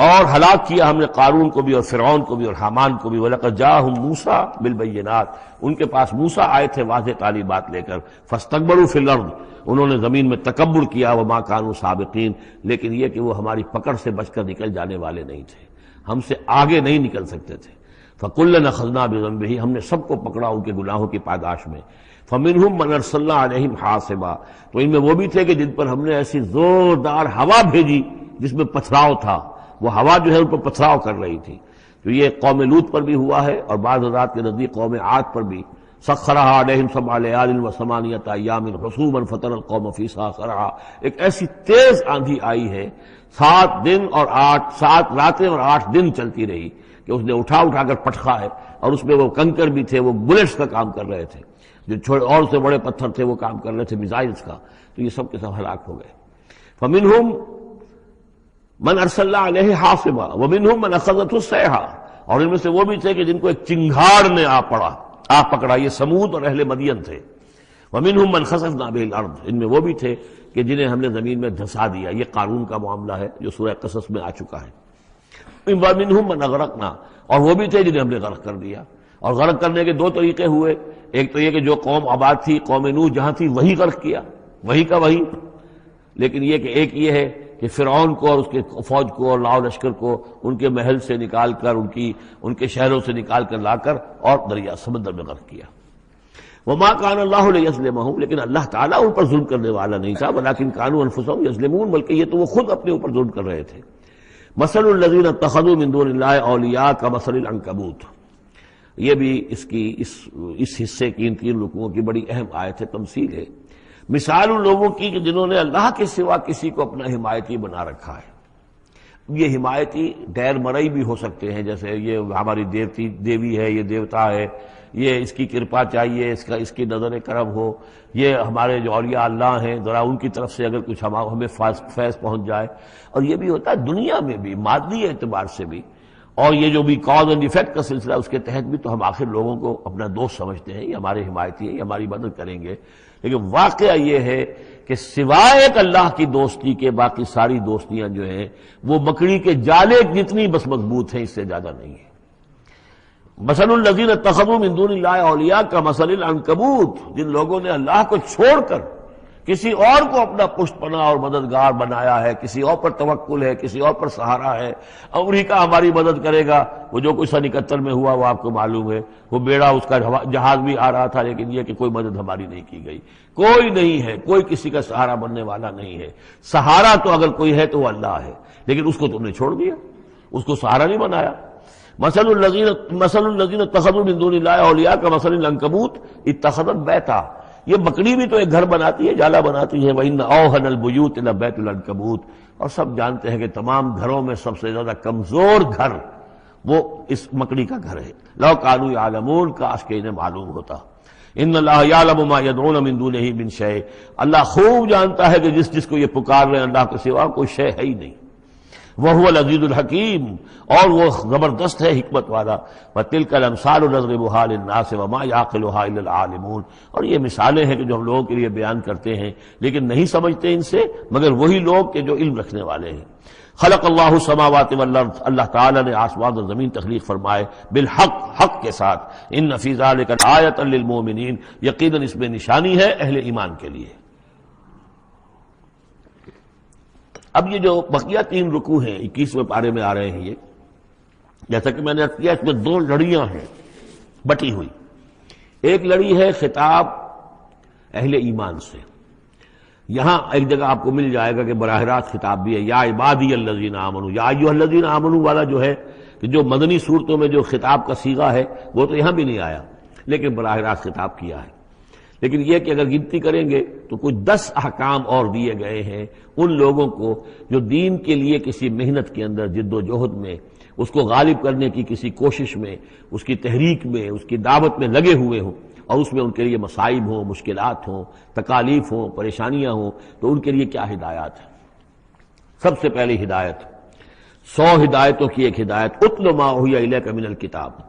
اور ہلاک کیا ہم نے قارون کو بھی اور فرعون کو بھی اور حامان کو بھی۔ وَلَقَدْ جَاءَهُم مُوسَىٰ بِالْبَيِّنَاتِ، ان کے پاس موسیٰ آئے تھے واضح تعلیمات لے کر۔ فَاسْتَكْبَرُوا فِي الْأَرْضِ، انہوں نے زمین میں تکبر کیا۔ وَمَا كَانُوا سَابِقِينَ، لیکن یہ کہ وہ ہماری پکڑ سے بچ کر نکل جانے والے نہیں تھے، ہم سے آگے نہیں نکل سکتے تھے۔ فَكُلًّا أَخَذْنَا بِذَنبِهِ، ہم نے سب کو پکڑا ان کے گناہوں کی پاداش میں۔ فَمِنْهُمْ مَنْ أَرْسَلْنَا عَلَيْهِمْ حَاصِبًا، تو ان میں وہ بھی تھے کہ جن پر ہم نے ایسی زوردار ہوا بھیجی جس میں پتھراؤ تھا، وہ ہوا جو ہے ان پر پتھراؤ کر رہی تھی۔ تو یہ قوم لوط پر بھی ہوا ہے، اور بعض حضرات کے نزدیک قوم عاد پر بھی۔ سخرها عليهم 7 ليال و8 أيام حسوما فترى القوم فيها صرعا، ایک ایسی تیز آندھی آئی ہے، 7 راتیں اور 8 دن چلتی رہی کہ اس نے اٹھا کر پٹخا ہے، اور اس میں وہ کنکر بھی تھے، وہ بلٹس کا کام کر رہے تھے، جو اور سے بڑے پتھر تھے وہ کام کر رہے تھے، میزائلز کا، تو یہ سب کے سب ہلاک ہو گئے۔ فمنهم من ارسلنا علیہ حاصبا ومنهم من اخذته الصیحہ، اور ان میں سے وہ بھی تھے کہ جن کو ایک چنگھاڑ نے آ پکڑا، یہ سمود اور اہل مدین تھے۔ وَمِنْهُمْ مَنْ خَسَفْنَا بِهِ الْأَرْضِ، ان میں وہ بھی تھے کہ جنہیں ہم نے زمین میں دھسا دیا۔ یہ قارون کا معاملہ ہے جو سورہ قصص میں آ چکا ہے۔ وَمِنْهُمْ مَنْ أَغْرَقْنَا، اور وہ بھی تھے جنہیں ہم نے غرق کر دیا۔ اور غرق کرنے کے دو طریقے ہوئے، ایک تو یہ کہ جو قوم آباد تھی، قوم نوح جہاں تھی وہی غرق کیا، وہی کا وہی۔ لیکن یہ کہ ایک یہ ہے کہ فرعون کو اور اس کے فوج کو اور لاؤ لشکر کو ان کے محل سے نکال کر، ان کے شہروں سے نکال کر لا کر اور دریا سمندر میں غرق کیا۔ وما كان الله ليظلمهم، لیکن اللہ تعالیٰ ان پر ظلم کرنے والا نہیں تھا، ولكن كانوا انفسهم يظلمون، بلکہ یہ تو وہ خود اپنے اوپر ظلم کر رہے تھے۔ مثل الذين اتخذوا من دون الله اولیاء كمثل العنكبوت، یہ بھی اس حصے کی ان 3 رکوعوں کی بڑی اہم آیت ہے، تمثیل ہے۔ مثال ان لوگوں کی کہ جنہوں نے اللہ کے سوا کسی کو اپنا حمایتی بنا رکھا ہے۔ یہ حمایتی غیر مرئی بھی ہو سکتے ہیں، جیسے یہ ہماری دیوی ہے، یہ دیوتا ہے، یہ اس کی کرپا چاہیے، اس کی نظر کرم ہو، یہ ہمارے جو اولیاء اللہ ہیں ذرا ان کی طرف سے اگر کچھ ہمیں فیض پہنچ جائے۔ اور یہ بھی ہوتا ہے دنیا میں بھی، مادی اعتبار سے بھی، اور یہ جو بھی کاز اینڈ ایفیکٹ کا سلسلہ اس کے تحت بھی تو ہم آخر لوگوں کو اپنا دوست سمجھتے ہیں، یہ ہمارے حمایتی ہیں، یہ ہماری مدد کریں گے۔ لیکن واقعہ یہ ہے کہ سوائے ایک اللہ کی دوستی کے باقی ساری دوستیاں جو ہیں وہ مکڑی کے جالے جتنی بس مضبوط ہیں، اس سے زیادہ نہیں ہے۔ مثل الذین اتخذوا من دون اللہ اولیاء کمثل العنکبوت، جن لوگوں نے اللہ کو چھوڑ کر کسی اور کو اپنا پشت پناہ اور مددگار بنایا ہے، کسی اور پر توکل ہے، کسی اور پر سہارا ہے، امریکہ ہماری مدد کرے گا۔ وہ جو کچھ 71 میں ہوا وہ آپ کو معلوم ہے، وہ بیڑا اس کا جہاز بھی آ رہا تھا، لیکن یہ کہ کوئی مدد ہماری نہیں کی گئی، کوئی نہیں ہے، کوئی کسی کا سہارا بننے والا نہیں ہے۔ سہارا تو اگر کوئی ہے تو وہ اللہ ہے، لیکن اس کو تم نے چھوڑ دیا، اس کو سہارا نہیں بنایا۔ مثل الذین اتخذوا من دون اللہ اولیاء کمثل العنکبوت اتخذت بیتا، یہ مکڑی بھی تو ایک گھر بناتی ہے، جالا بناتی ہے۔ وَإِنَّ أَوْهَنَ الْبُيُوتِ لَبَيْتُ الْعَنكَبُوتِ، اور سب جانتے ہیں کہ تمام گھروں میں سب سے زیادہ کمزور گھر وہ اس مکڑی کا گھر ہے۔ لَوْ كَانُوا يَعْلَمُونَ، کاش کہ انہیں معلوم ہوتا۔ إِنَّ اللَّهَ يَعْلَمُ مَا يَدْعُونَ مِن دُونِهِ مِن شَيْءٍ، اللہ خوب جانتا ہے کہ جس کو یہ پکار رہے ہیں اللہ کے سوا کوئی شے ہے ہی نہیں۔ وَهُوَ الْعَزِيزُ الْحَكِيمُ، اور وہ زبردست ہے حکمت والا۔ وَتِلْكَ الْأَمْثَالُ نَضْرِبُهَا لِلنَّاسِ وَمَا يَعْقِلُهَا إِلَّا الْعَالِمُونَ، اور یہ مثالیں ہیں کہ جو ہم لوگوں کے لیے بیان کرتے ہیں لیکن نہیں سمجھتے ان سے مگر وہی لوگ کہ جو علم رکھنے والے ہیں۔ خلق اللہ السماوات والارض، اللہ تعالیٰ نے آسمان اور زمین تخلیق فرمائے، بالحق، حق کے ساتھ۔ ان فی ذلک آیۃ للمؤمنین، یقیناً اس میں نشانی ہے اہل ایمان کے لیے۔ اب یہ جو بقیہ 3 رکوع ہیں 21ویں پارے میں آ رہے ہیں، یہ جیسا کہ میں نے عرض کیا اس میں 2 لڑیاں ہیں بٹی ہوئی۔ ایک لڑی ہے خطاب اہل ایمان سے، یہاں ایک جگہ آپ کو مل جائے گا کہ براہ راست خطاب بھی ہے، یا عبادی الذین آمنوا، یا ایھا الذین آمنوا والا جو ہے کہ جو مدنی صورتوں میں جو خطاب کا صیغہ ہے وہ تو یہاں بھی نہیں آیا، لیکن براہ راست خطاب کیا ہے۔ لیکن یہ کہ اگر گنتی کریں گے تو کچھ 10 احکام اور دیے گئے ہیں ان لوگوں کو جو دین کے لیے کسی محنت کے اندر جد و جہد میں، اس کو غالب کرنے کی کسی کوشش میں، اس کی تحریک میں، اس کی دعوت میں لگے ہوئے ہوں، اور اس میں ان کے لیے مصائب ہوں، مشکلات ہوں، تکالیف ہوں، پریشانیاں ہوں، تو ان کے لیے کیا ہدایات ہے۔ سب سے پہلی ہدایت 100 ہدایتوں کی ایک ہدایت، اتل ما اوحی الیک من الکتاب،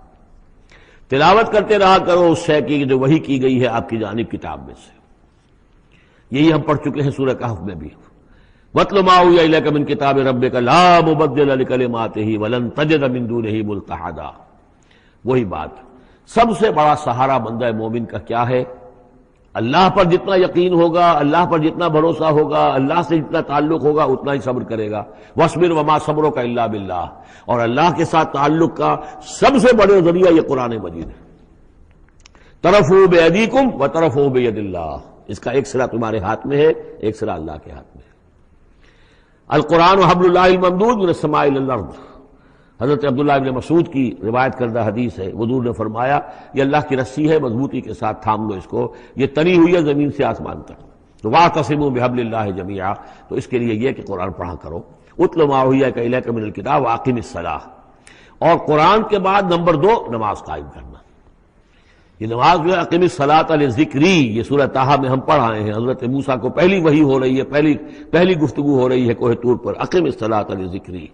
تلاوت کرتے رہا کرو اس شے کی جو وحی کی گئی ہے آپ کی جانب کتاب میں سے۔ یہی ہم پڑھ چکے ہیں سورہ کہف میں بھی، وَاتْلُ مَا أُوحِیَ إِلَيْکَ مِن کِتَابِ رَبِّکَ لَا مُبَدِّلَ لِکَلِمَاتِهِ وَلَن تَجِدَ مِن دُونِهِ مُلْتَحَدًا۔ وہی بات، سب سے بڑا سہارا بندہ مومن کا کیا ہے؟ اللہ پر جتنا یقین ہوگا، اللہ پر جتنا بھروسہ ہوگا، اللہ سے جتنا تعلق ہوگا اتنا ہی صبر کرے گا۔ وَاصْبِرْ وَمَا صَبْرُكَ إِلَّا بِاللَّهِ، اور اللہ کے ساتھ تعلق کا سب سے بڑے ذریعہ یہ قرآن مجید ہے۔ طرفوا بِأَيْدِيكُمْ وَطَرَفُوا بِيَدِ اللَّهِ، اس کا ایک سرا تمہارے ہاتھ میں ہے، ایک سرا اللہ کے ہاتھ میں ہے۔ القرآن حبل اللہ الممدود من السماء إلى الأرض، حضرت عبداللہ ابن مسعود کی روایت کردہ حدیث ہے، حضور نے فرمایا یہ اللہ کی رسی ہے، مضبوطی کے ساتھ تھام لو اس کو، یہ تنی ہوئی ہے زمین سے آسمان تک۔ تو واعتصموا بحبل اللہ جميعا، تو اس کے لیے یہ کہ قرآن پڑھا کرو۔ اتل ما اوحی الیک من الکتاب واقم الصلاۃ، اور قرآن کے بعد نمبر 2 نماز قائم کرنا۔ یہ نماز جو ہے اقم الصلاۃ لذکری، یہ سورہ طٰہٰ میں ہم پڑھ آئے ہیں، حضرت موسیٰ کو پہلی وحی ہو رہی ہے، پہلی گفتگو ہو رہی ہے کوہ طور پر، اقم الصلاۃ لذکری۔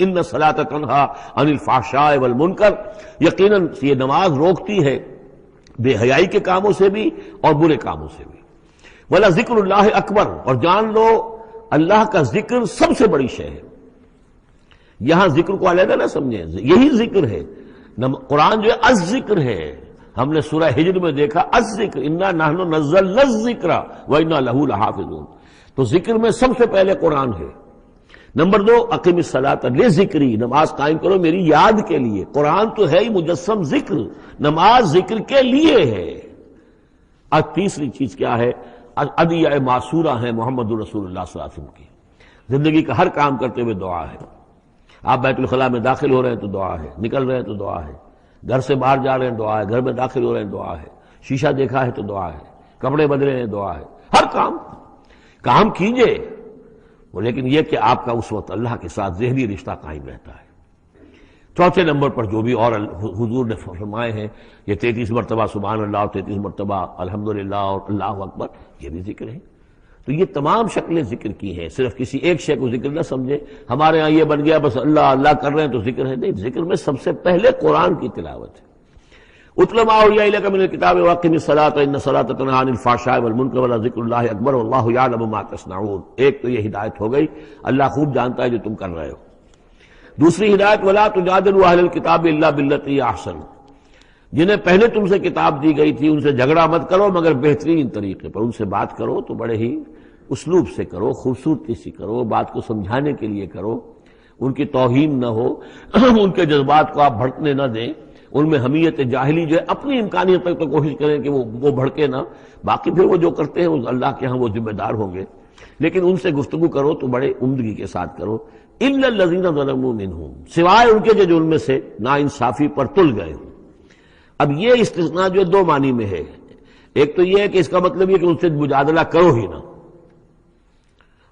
ان الصلاۃ تنہا عن الفحشاء والمنکر، یقیناً یہ نماز روکتی ہے بے حیائی کے کاموں سے بھی اور برے کاموں سے بھی۔ ولا ذکر اللہ اکبر، اور جان لو اللہ کا ذکر سب سے بڑی شے ہے۔ یہاں ذکر کو علیحدہ نہ سمجھیں، یہی ذکر ہے۔ قرآن جو ہے الذکر ہے، ہم نے سورہ ہجر میں دیکھا الذکر انا نحن نزلنا الذکر وانا لہ لحافظون، تو ذکر میں سب سے پہلے قرآن ہے۔ نمبر 2 اقم الصلاۃ لذکری، نماز قائم کرو میری یاد کے لیے۔ قرآن تو ہے ہی مجسم ذکر، نماز ذکر کے لیے ہے۔ اور تیسری چیز کیا ہے؟ ادعیہ معصورہ ہیں محمد رسول اللہ صلی اللہ علیہ وسلم کی، زندگی کا ہر کام کرتے ہوئے دعا ہے۔ آپ بیت الخلاء میں داخل ہو رہے ہیں تو دعا ہے، نکل رہے ہیں تو دعا ہے، گھر سے باہر جا رہے ہیں دعا ہے، گھر میں داخل ہو رہے ہیں دعا ہے، شیشہ دیکھا ہے تو دعا ہے، کپڑے بدلے ہیں دعا ہے، ہر کام کیجئے، لیکن یہ کہ آپ کا اس وقت اللہ کے ساتھ ذہنی رشتہ قائم رہتا ہے۔ چوتھے نمبر پر جو بھی اور حضور نے فرمائے ہیں، یہ 33 مرتبہ سبحان اللہ اور 33 مرتبہ الحمدللہ اور اللہ اکبر، یہ بھی ذکر ہے۔ تو یہ تمام شکلیں ذکر کی ہیں، صرف کسی ایک شے کو ذکر نہ سمجھے ہمارے ہاں یہ بن گیا بس اللہ اللہ کر رہے ہیں تو ذکر ہے، نہیں، ذکر میں سب سے پہلے قرآن کی تلاوت ہے۔ اتل ما اوحی الیک من الکتاب واقم الصلاۃ ان الصلاۃ تنہی عن الفحشاء والمنکر ولذکر اللہ اکبر واللہ یعلم ما تصنعون۔ ایک تو یہ ہدایت ہو گئی، اللہ خوب جانتا ہے جو تم کر رہے ہو۔ دوسری ہدایت ولا تجادلوا اہل الکتاب الا باللتی ہی احسن، جنہیں پہلے تم سے کتاب دی گئی تھی ان سے جھگڑا مت کرو مگر بہترین طریقے پر، ان سے بات کرو تو بڑے ہی اسلوب سے کرو، خوبصورتی سے کرو، بات کو سمجھانے کے لیے کرو، ان کی توہین نہ ہو، ان کے جذبات کو آپ بھڑکنے نہ دیں، ان میں حمیت جاہلی جو ہے اپنی امکانیت تک تو کوشش کریں کہ وہ بھڑکے نہ، باقی پھر وہ جو کرتے ہیں اللہ کے ہاں وہ ذمہ دار ہوں گے، لیکن ان سے گفتگو کرو تو بڑے عمدگی کے ساتھ کرو۔ الا الذین ظلموا منہم، سوائے ان کے جو ان میں سے نا انصافی پر تل گئے ہوں۔ اب یہ استثناء جو 2 معنی میں ہے، ایک تو یہ ہے کہ اس کا مطلب یہ کہ ان سے مجادلہ کرو ہی نہ،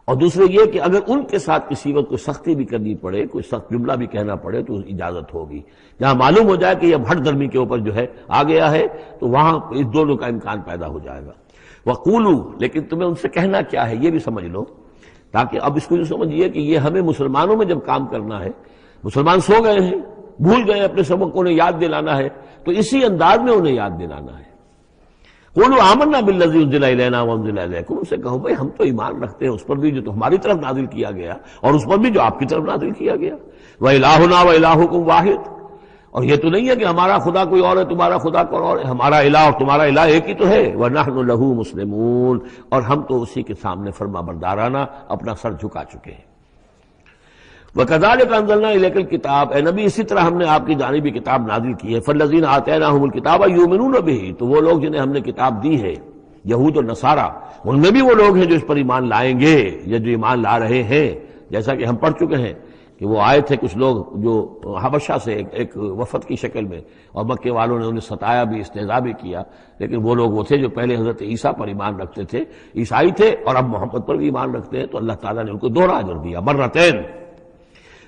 اور دوسرے یہ کہ اگر ان کے ساتھ کسی وقت کوئی سختی بھی کرنی پڑے، کوئی سخت جملہ بھی کہنا پڑے تو اجازت ہوگی، جہاں معلوم ہو جائے کہ یہ ہٹ درمی کے اوپر جو ہے آ گیا ہے تو وہاں اس دونوں کا امکان پیدا ہو جائے گا۔ وَقُولُوا، لیکن تمہیں ان سے کہنا کیا ہے یہ بھی سمجھ لو، تاکہ اب اس کو جو سمجھیے کہ یہ ہمیں مسلمانوں میں جب کام کرنا ہے، مسلمان سو گئے ہیں، بھول گئے اپنے سبق کو، انہیں یاد دلانا ہے تو اسی انداز میں انہیں یاد دلانا ہے۔ قولوا آمنا بالذی انزل الینا وانزل الیکم، ان سے کہو بھائی ہم تو ایمان رکھتے ہیں اس پر بھی جو ہماری طرف نازل کیا گیا اور اس پر بھی جو آپ کی طرف نازل کیا گیا۔ وَإِلَٰهُنَا وَإِلَٰهُكُمْ وَاحِدٌ، اور یہ تو نہیں ہے کہ ہمارا خدا کوئی اور ہے تمہارا خدا کوئی اور ہے، ہمارا الہ اور تمہارا الہ ایک ہی تو ہے۔ وَنَحْنُ لَهُ مُسْلِمُونَ، اور ہم تو اسی کے سامنے فرما بردارانہ اپنا سر جھکا چکے ہیں۔ وَكَذَلِكَ أَنزَلْنَا إِلَيْكَ الْكِتَابَ، اے نبی اسی طرح ہم نے آپ کی جانب کتاب نازل کی ہے۔ فَالَّذِينَ آتَيْنَاهُمُ الْكِتَابَ يُؤْمِنُونَ بِهِ، تو وہ لوگ جنہیں ہم نے کتاب دی ہے، یہود اور نصارہ، ان میں بھی وہ لوگ ہیں جو اس پر ایمان لائیں گے یا جو ایمان لا رہے ہیں، جیسا کہ ہم پڑھ چکے ہیں کہ وہ آئے تھے کچھ لوگ جو حبشہ سے ایک وفد کی شکل میں، اور مکے والوں نے انہیں ستایا بھی، استہزاء بھی کیا، لیکن وہ لوگ وہ تھے جو پہلے حضرت عیسیٰ پر ایمان رکھتے تھے، عیسائی تھے، اور اب محمد پر بھی ایمان رکھتے ہیں، تو اللہ تعالیٰ نے ان کو 2 اجر دیا، مرتين۔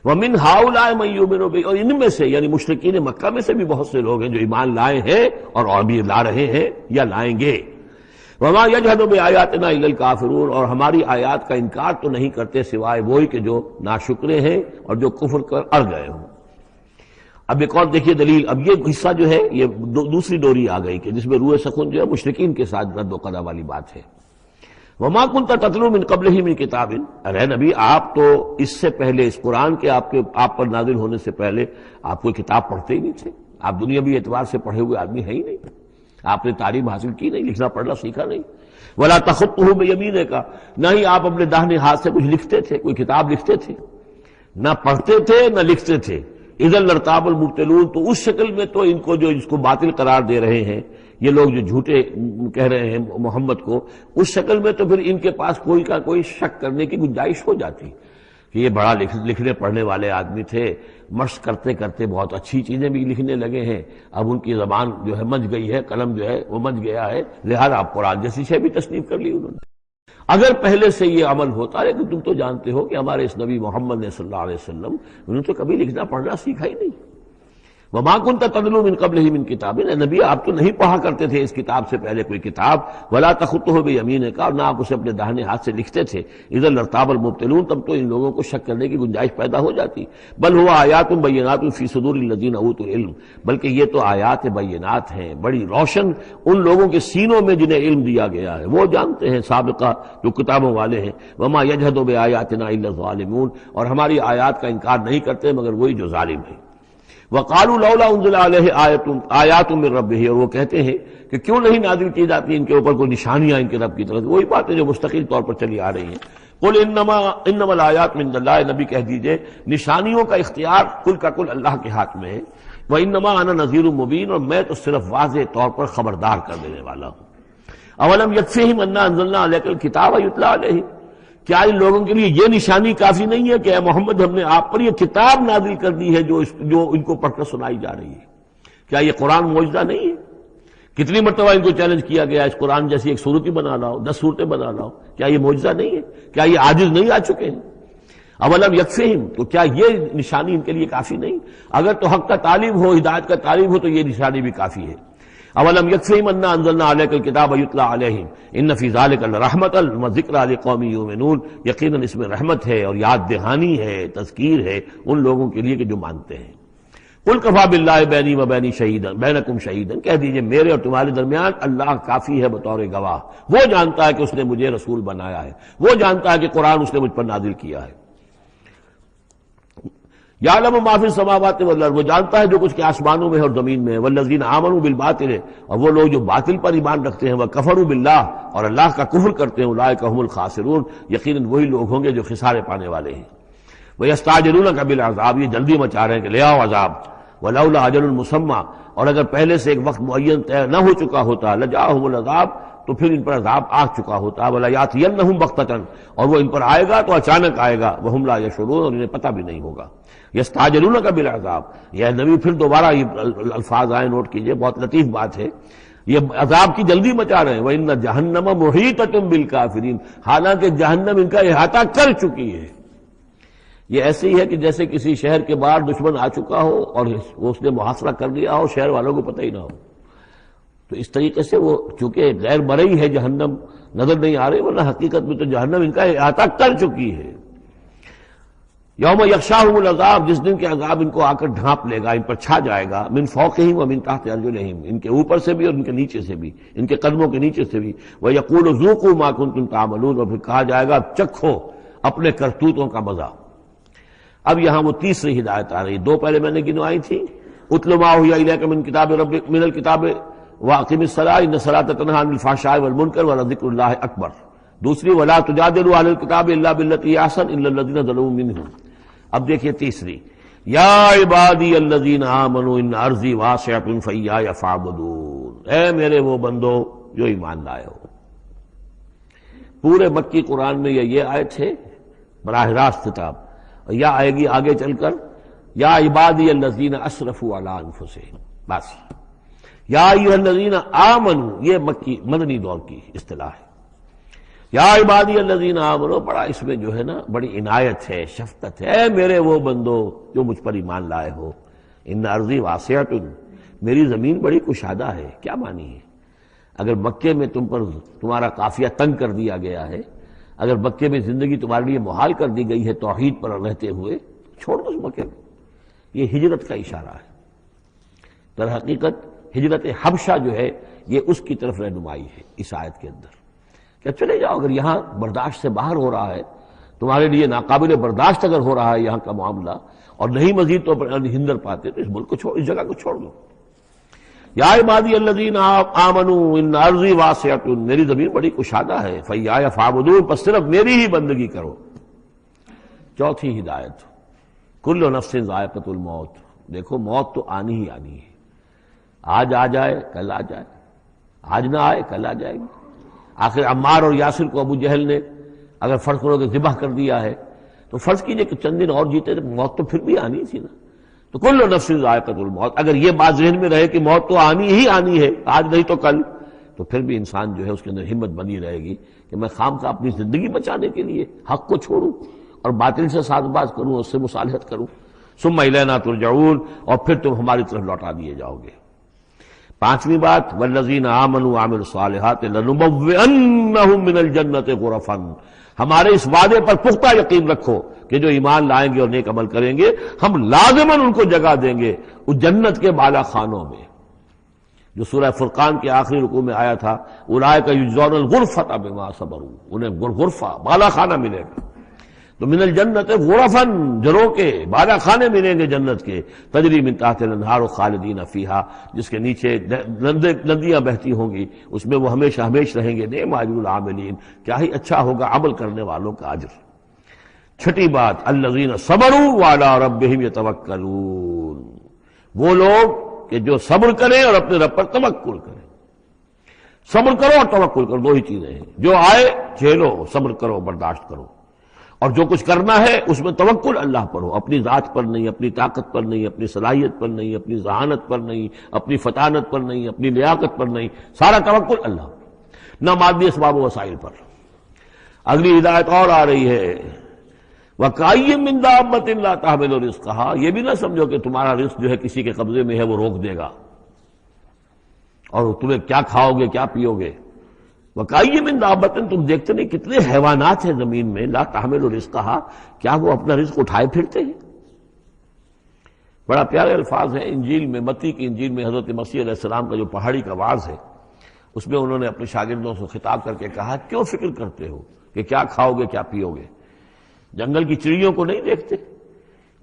وَمِنْ هَؤُلَاءِ مَن يُؤْمِنُ بِهِ، اور ان میں سے یعنی مشرکین مکہ میں سے بھی بہت سے لوگ ہیں جو ایمان لائے ہیں اور ابھی لا رہے ہیں یا لائیں گے۔ وَمَا يَجْحَدُ بِآيَاتِنَا إِلَّا الْكَافِرُونَ، اور ہماری آیات کا انکار تو نہیں کرتے سوائے وہی کہ جو ناشکرے ہیں اور جو کفر کر اڑ گئے ہوں۔ اب ایک اور دیکھیے دلیل، اب یہ حصہ جو ہے یہ دوسری ڈوری آ گئی کہ جس میں روئے سخن جو ہے مشرکین کے ساتھ رد و قضا والی بات ہے۔ وَمَا كُنْتَ تَتْلُو مِن قَبْلِهِ مِن كِتَابٍ، ارے نبی آپ تو اس سے پہلے، اس قرآن کے آپ پر نازل ہونے سے پہلے آپ کوئی کتاب پڑھتے ہی نہیں تھے، آپ دنیاوی اعتبار سے پڑھے ہوئے آدمی ہیں ہی نہیں، آپ نے تعلیم حاصل کی نہیں، لکھنا پڑھنا سیکھا نہیں۔ وَلَا تَخُطُّهُ بِيَمِينِكَ، نہ ہی آپ اپنے داہنے ہاتھ سے کچھ لکھتے تھے، کوئی کتاب لکھتے تھے، نہ پڑھتے تھے نہ لکھتے تھے۔ اِذًا لَارْتَابَ الْمُبْطِلُونَ، تو اس شکل میں تو ان کو جو اس کو باطل قرار دے رہے ہیں یہ لوگ جو جھوٹے کہہ رہے ہیں محمد کو، اس شکل میں تو پھر ان کے پاس کوئی کا کوئی شک کرنے کی گنجائش ہو جاتی کہ یہ بڑا لکھنے پڑھنے والے آدمی تھے، مشق کرتے کرتے بہت اچھی چیزیں بھی لکھنے لگے ہیں، اب ان کی زبان جو ہے منج گئی ہے، قلم جو ہے وہ منج گیا ہے، لہذا آپ قرآن جیسی شے بھی تصنیف کر لی انہوں نے۔ اگر پہلے سے یہ عمل ہوتا، لیکن تم تو جانتے ہو کہ ہمارے اس نبی محمد نے صلی اللہ علیہ وسلم انہوں نے تو کبھی لکھنا پڑھنا سیکھا ہی نہیں۔ وما كنت تتلو من قبله من کتاب، اے نبی آپ تو نہیں پڑھا کرتے تھے اس کتاب سے پہلے کوئی کتاب، ولا تخطه بيمينك، اور نہ آپ اسے اپنے داہنے ہاتھ سے لکھتے تھے، اذا لارتاب المبطلون، تب تو ان لوگوں کو شک کرنے کی گنجائش پیدا ہو جاتی۔ بل هو آیات بینات فی صدور الذین اوتوا العلم، بلکہ یہ تو آیات بینات ہیں بڑی روشن ان لوگوں کے سینوں میں جنہیں علم دیا گیا ہے، وہ جانتے ہیں سابقہ جو کتابوں والے ہیں۔ وما یجحد بآیاتنا الا الظالمون، اور ہماری آیات کا انکار نہیں کرتے مگر وہی جو ظالم ہیں۔ وقالوا لولا انزل علیہ آیات من ربہ، اور وہ کہتے ہیں کہ کیوں نہیں نازل کی جاتی ان کے اوپر کوئی نشانیاں ان کے رب کی طرف سے، وہی باتیں جو مستقل طور پر چلی آ رہی ہیں۔ قل انما الآیات من اللہ، نبی کہہ دیجئے نشانیوں کا اختیار کل کا کل اللہ کے ہاتھ میں ہے۔ وانما انا نذیر مبین، اور میں تو صرف واضح طور پر خبردار کر دینے والا ہوں۔ اولم یکفیہم انا انزلنا علیک الکتاب یتلی علیہم، کیا ان لوگوں کے لیے یہ نشانی کافی نہیں ہے کہ اے محمد ہم نے آپ پر یہ کتاب نازل کر دی ہے جو ان کو پڑھ کر سنائی جا رہی ہے؟ کیا یہ قرآن معجزہ نہیں ہے؟ کتنی مرتبہ ان کو چیلنج کیا گیا اس قرآن جیسی ایک صورت ہی بنا لاؤ، 10 صورتیں بنا لاؤ، کیا یہ معجزہ نہیں ہے؟ کیا یہ عاجز نہیں آ چکے ہیں؟ اولم یکفیہم، تو کیا یہ نشانی ان کے لیے کافی نہیں؟ اگر تو حق کا طالب ہو، ہدایت کا طالب ہو، تو یہ نشانی بھی کافی ہے۔ اولم یکفیہم انا انزلنا علیک الکتاب یتلی علیہم ان فی ذلک لرحمۃ وذکری لقوم یؤمنون، یقیناً اس میں رحمت ہے اور یاد دہانی ہے، تذکیر ہے ان لوگوں کے لیے کہ جو مانتے ہیں۔ قل کفی باللہ بینی و بین شہیدا بینکم شہیدا، کہہ دیجئے میرے اور تمہارے درمیان اللہ کافی ہے بطور گواہ، وہ جانتا ہے کہ اس نے مجھے رسول بنایا ہے، وہ جانتا ہے کہ قرآن اس نے مجھ پر نازل کیا ہے۔ یعلم ما فی السماوات والارض، وہ جانتا ہے جو کچھ کہ آسمانوں میں ہے اور زمین میں ہے۔ والذین آمنوا بالباطل، اور وہ لوگ جو باطل پر ایمان رکھتے ہیں، وکفروا باللہ، اور اللہ کا کفر کرتے ہیں، اولئک هم الخاسرون، یقیناً وہی لوگ ہوں گے جو خسارے پانے والے ہیں۔ ویستعجلونک بالعذاب، یہ جلدی مچا رہے ہیں کہ لے آؤ عذاب۔ ولولا اجل مسمى، اور اگر پہلے سے ایک وقت معین طے نہ ہو چکا ہوتا، لجاءهم العذاب، تو پھر ان پر عذاب آ چکا ہوتا۔ ولا یاتینہم بغتۃ، اور وہ ان پر آئے گا تو اچانک آئے گا، وہم لا یشعرون، اور انہیں پتہ بھی نہیں ہوگا۔ یستعجلونک بالعذاب، یہ نبی پھر دوبارہ یہ الفاظ آئے، نوٹ کیجئے، بہت لطیف بات ہے، یہ عذاب کی جلدی مچا رہے ہیں۔ وَإِنَّ جَهَنَّمَ مُحِيطَةٌ بِالْكَافِرِينَ، حالانکہ جہنم ان کا احاطہ کر چکی ہے۔ یہ ایسے ہی ہے کہ جیسے کسی شہر کے باہر دشمن آ چکا ہو اور اس نے محاصرہ کر لیا ہو، شہر والوں کو پتہ ہی نہ ہو۔ تو اس طریقے سے وہ چونکہ غیر مرئی ہے جہنم، نظر نہیں آ رہی، ورنہ حقیقت میں تو جہنم ان کا احاطہ کر چکی ہے۔ یوم یغشاہم العذاب، جس دن کے عذاب ان کو آ کر ڈھانپ لے گا، ان پر چھا جائے گا، من فوقہم ومن تحت ارجلہم، ان کے اوپر سے بھی اور ان کے نیچے سے بھی، ان کے قدموں کے نیچے سے بھی۔ ویقول ذوقوا ما کنتم تعملون، اور پھر کہا جائے گا چکھو اپنے کرتوتوں کا مزہ۔ اب یہاں وہ تیسری ہدایت آ رہی، دو پہلے میں نے گنوائی تھی، اتل ما اوحی الیک من کتاب ربک من الکتاب واقم الصلاۃ ان الصلاۃ تنہی عن الفحشاء والمنکر ولذکر اللہ اکبر۔ دوسری ولا تجادلوا اہل الکتاب الا بالتی ہی احسن الا الذین ظلموا منہم۔ اب دیکھیے تیسری، یا عبادی الذین آمنوا ان ارضی واسعۃ فایای فاعبدون، اے میرے وہ بندو جو ایمان لائے ہو۔ پورے مکی قرآن میں یہ آیت ہے براہ راست خطاب، اور یا آئے گی آگے چل کر یا عبادی الذین اسرفوا علی انفسہم، بس یا ایھا الذین آمنوا، یہ مکی مدنی دور کی اصطلاح ہے۔ یا عبادی الذین آمنوا، بڑا اس میں جو ہے نا بڑی عنایت ہے، شفقت ہے، اے میرے وہ بندو جو مجھ پر ایمان لائے ہو۔ ان ارضی واسعۃ، میری زمین بڑی کشادہ ہے، کیا معنی ہے؟ اگر مکے میں تم پر تمہارا قافیہ تنگ کر دیا گیا ہے، اگر مکے میں زندگی تمہارے لیے محال کر دی گئی ہے توحید پر رہتے ہوئے، چھوڑ دو اس مکے میں۔ یہ ہجرت کا اشارہ ہے، در حقیقت ہجرت حبشہ جو ہے یہ اس کی طرف رہنمائی ہے اس آیت کے اندر، کہ چلے جاؤ، اگر یہاں برداشت سے باہر ہو رہا ہے، تمہارے لیے ناقابل برداشت اگر ہو رہا ہے یہاں کا معاملہ، اور نہیں مزید تو ہندر پاتے، تو اس ملک کو چھوڑ، اس جگہ کو چھوڑ دو۔ یا عبادی الذین آمنوا ان ارضی واسعۃ، میری زمین بڑی کشادہ ہے، فایای فاعبدون، پس صرف میری ہی بندگی کرو۔ چوتھی ہدایت، کل نفس ذائقۃ الموت، دیکھو موت تو آنی ہی آنی ہے، آج آ جائے کل آ جائے، آج نہ آئے کل آ جائے گی۔ آخر عمار اور یاسر کو ابو جہل نے اگر فرض کرو کہ ذبح کر دیا ہے، تو فرض کیجئے کہ چند دن اور جیتے تو موت تو پھر بھی آنی تھی نا۔ تو کل نفس ذائقۃ الموت، اگر یہ بات ذہن میں رہے کہ موت تو آنی ہی آنی ہے، آج نہیں تو کل، تو پھر بھی انسان جو ہے اس کے اندر ہمت بنی رہے گی کہ میں خامخواہ اپنی زندگی بچانے کے لیے حق کو چھوڑوں اور باطل سے ساز باز کروں، اس سے مصالحت کروں۔ ثم الینا ترجعون، اور پھر تم ہماری طرف لوٹا دیے جاؤ گے۔ پانچویں بات، والذین آمنوا وعملوا الصالحات لنبوئنہم من الجنۃ غرفا، ہمارے اس وعدے پر پختہ یقین رکھو کہ جو ایمان لائیں گے اور نیک عمل کریں گے ہم لازماً ان کو جگہ دیں گے اس جنت کے بالا خانوں میں، جو سورہ فرقان کے آخری رکوع میں آیا تھا، اولئک یجزون الغرفۃ بما صبروا، انہیں غرفہ بالا خانہ ملے گا۔ تو من الجنت غرفاً، جروں کے بالا خانے ملیں گے جنت کے، تجری من تحت الانہار خالدین فیہا، جس کے نیچے ندیاں بہتی ہوں گی، اس میں وہ ہمیشہ ہمیش رہیں گے۔ نعم اجر العاملین، کیا ہی اچھا ہوگا عمل کرنے والوں کا اجر۔ چھٹی بات، الذین صبروا وعلی ربہم یتوکلون، وہ لوگ کہ جو صبر کریں اور اپنے رب پر توکل کریں۔ صبر کرو اور توکل کرو، دو ہی چیزیں ہیں، جو آئے جھیلو، صبر کرو، برداشت کرو، اور جو کچھ کرنا ہے اس میں توکل اللہ پر ہو، اپنی ذات پر نہیں، اپنی طاقت پر نہیں، اپنی صلاحیت پر نہیں، اپنی ذہانت پر نہیں، اپنی فطانت پر نہیں، اپنی لیاقت پر نہیں، سارا توکل اللہ، نہ مادی اسباب و وسائل پر۔ اگلی ہدایت اور آ رہی ہے، وَكَأَيٍّ مِّن دَابَّةٍ لَّا تَحْمِلُ رِزْقَهَا، یہ بھی نہ سمجھو کہ تمہارا رزق جو ہے کسی کے قبضے میں ہے وہ روک دے گا، اور تمہیں کیا کھاؤ گے کیا پیو گے۔ وَكَأَيٍّ مِّن دَابَّةٍ، تم دیکھتے نہیں کتنے حیوانات ہیں زمین میں، لا تحمل رزقها، کیا وہ اپنا رزق اٹھائے پھرتے ہیں؟ بڑا پیارے الفاظ ہیں انجیل میں، متی کی انجیل میں حضرت مسیح علیہ السلام کا جو پہاڑی کا وعظ ہے، اس میں انہوں نے اپنے شاگردوں سے خطاب کر کے کہا، کیوں فکر کرتے ہو کہ کیا کھاؤ گے کیا پیو گے؟ جنگل کی چڑیوں کو نہیں دیکھتے؟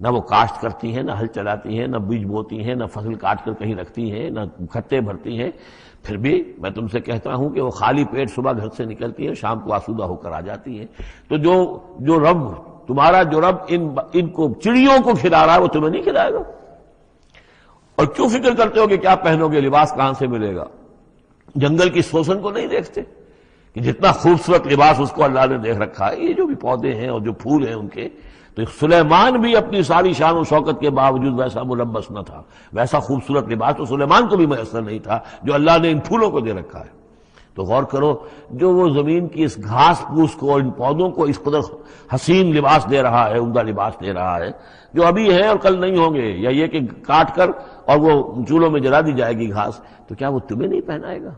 نہ وہ کاشت کرتی ہیں، نہ ہل چلاتی ہیں، نہ بیج بوتی ہیں، نہ فصل کاٹ کر کہیں رکھتی ہیں، نہ کھٹے بھرتی ہیں، پھر بھی میں تم سے کہتا ہوں کہ وہ خالی پیٹ صبح گھر سے نکلتی ہیں، شام کو آسودہ ہو کر آ جاتی ہیں۔ تو جو رب تمہارا جو رب ان کو چڑیوں کو کھلا رہا ہے وہ تمہیں نہیں کھلائے گا؟ اور کیوں فکر کرتے ہو کہ کیا پہنو گے، لباس کہاں سے ملے گا؟ جنگل کی سوسن کو نہیں دیکھتے کہ جتنا خوبصورت لباس اس کو اللہ نے دیکھ رکھا ہے، یہ جو بھی پودے ہیں اور جو پھول ہیں ان کے، تو سلیمان بھی اپنی ساری شان و شوکت کے باوجود ویسا ملبس نہ تھا، ویسا خوبصورت لباس تو سلیمان کو بھی میسر نہیں تھا جو اللہ نے ان پھولوں کو دے رکھا ہے۔ تو غور کرو، جو وہ زمین کی اس گھاس پھوس کو، ان پودوں کو اس قدر حسین لباس دے رہا ہے، عمدہ لباس دے رہا ہے، جو ابھی ہے اور کل نہیں ہوں گے، یا یہ کہ کاٹ کر اور وہ چولہوں میں جلا دی جائے گی گھاس، تو کیا وہ تمہیں نہیں پہنائے گا؟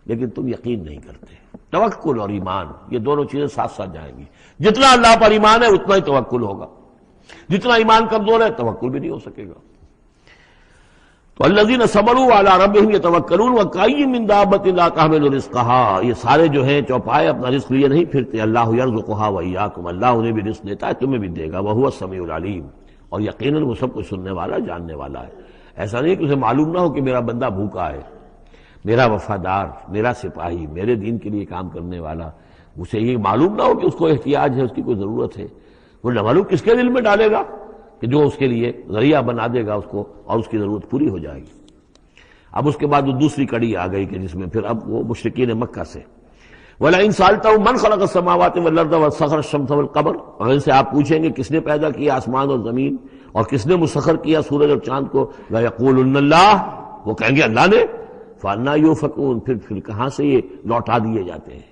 لیکن تم یقین نہیں کرتے۔ توکل اور ایمان، یہ دونوں چیزیں ساتھ ساتھ جائیں گی۔ جتنا اللہ پر ایمان ہے اتنا ہی توکل ہوگا، جتنا ایمان کمزور ہے توکل بھی نہیں ہو سکے گا۔ تو الذین صبروا علی ربہم یتوکلون وکأی من دابۃ لا تحمل رزقها، یہ سارے جو ہیں چوپائے اپنا رزق لیے نہیں پھرتے، اللہ یرزقها وایاکم، اللہ انہیں بھی رزق دیتا ہے تمہیں بھی دے گا، وہو السمیع العلیم، اور یقیناً وہ سب کچھ سننے والا جاننے والا ہے۔ ایسا نہیں کہ اسے معلوم نہ ہو کہ میرا بندہ بھوکا ہے، میرا وفادار، میرا سپاہی، میرے دین کے لیے کام کرنے والا، اسے یہ معلوم نہ ہو کہ اس کو احتیاج ہے، اس کی کوئی ضرورت ہے، وہ نہ معلوم کس کے دل میں ڈالے گا کہ جو اس کے لیے ذریعہ بنا دے گا اس کو، اور اس کی ضرورت پوری ہو جائے گی۔ اب اس کے بعد وہ دوسری کڑی آ گئی کہ جس میں پھر اب وہ مشرکین مکہ سے، وَلَئِن سَأَلْتَهُم مَّن خَلَقَ السَّمَاوَاتِ وَالْأَرْضَ وَسَخَّرَ الشَّمْسَ وَالْقَمَرَ، اور ان سے آپ پوچھیں گے کس نے پیدا کیا آسمان اور زمین اور کس نے مسخر کیا سورج اور چاند کو، لَيَقُولُنَّ اللَّهُ، وہ کہیں گے اللہ نے، فَأَنَّىٰ يُؤْفَكُونَ، پھر کہاں سے یہ لوٹا دیے جاتے ہیں۔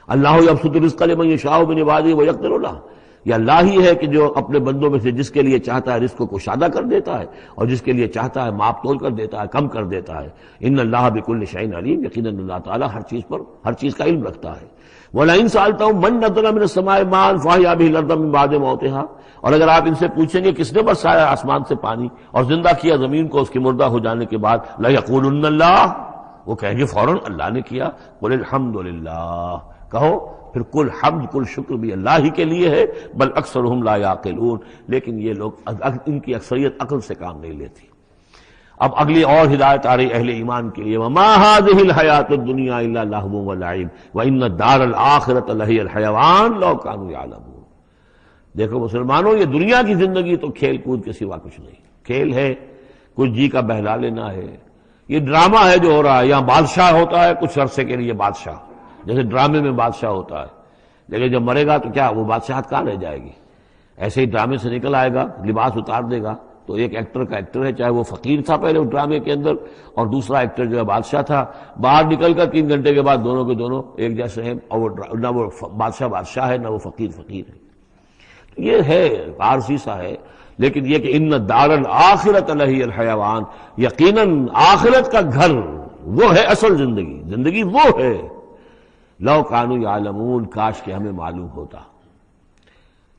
اللہ یبسط الرزق لمن یشاء من عباده ویقدر له، یہ اللہ ہی ہے کہ جو اپنے بندوں میں سے جس کے لیے چاہتا ہے رزق کو کشادہ کر دیتا ہے، اور جس کے لیے چاہتا ہے ماپ تول کر دیتا ہے، کم کر دیتا ہے۔ ان اللہ بکل شیء علیم، یقیناً اللہ تعالیٰ ہر چیز پر ہر چیز کا علم رکھتا ہے۔ وَلَئِن سَأَلْتَهُم مَّن نَّزَّلَ مِنَ السَّمَاءِ مَاءً فَأَحْيَا بِهِ الْأَرْضَ مِن بَعْدِ مَوْتِهَا، اور اگر آپ ان سے پوچھیں گے کس نے برسایا آسمان سے پانی اور زندہ کیا زمین کو اس کے مردہ ہو جانے کے بعد، لَيَقُولُنَّ اللَّهُ، وہ کہیں گے فوراً اللہ نے کیا۔ قُلِ الْحَمْدُ لِلَّهِ، کہو پھر کل حمد کل شکر بھی اللہ ہی کے لیے ہے، بل اکثرہم لا یعقلون، لیکن یہ لوگ ان کی اکثریت عقل سے کام نہیں لیتی۔ اب اگلی اور ہدایت آ رہی اہل ایمان کے لیے، وما هذه الحیاۃ الدنیا الا لہو ولعب وان الدار الآخرۃ لہی الحیوان لو کانوا یعلمون۔ دیکھو مسلمانوں، یہ دنیا کی زندگی تو کھیل کود کے سوا کچھ نہیں، کھیل ہے، کچھ جی کا بہلا لینا ہے، یہ ڈرامہ ہے جو ہو رہا ہے۔ یہاں بادشاہ ہوتا ہے کچھ عرصے کے لیے بادشاہ، جیسے ڈرامے میں بادشاہ ہوتا ہے، لیکن جب مرے گا تو کیا وہ بادشاہت کہاں رہ جائے گی؟ ایسے ہی ڈرامے سے نکل آئے گا، لباس اتار دے گا تو ایک ایکٹر کا ایکٹر ہے، چاہے وہ فقیر تھا پہلے اس ڈرامے کے اندر، اور دوسرا ایکٹر جو ہے بادشاہ تھا، باہر نکل کر 3 گھنٹے کے بعد دونوں کے دونوں ایک جیسے ہیں، اور نہ وہ بادشاہ ہے نہ وہ فقیر ہے۔ یہ ہے عارضی سا ہے، لیکن یہ کہ ان دار الآخرۃ لہی الحیوان، یقیناً آخرت کا گھر وہ ہے اصل زندگی، زندگی وہ ہے۔ لو کانوا یعلمون، کاش کہ ہمیں معلوم ہوتا،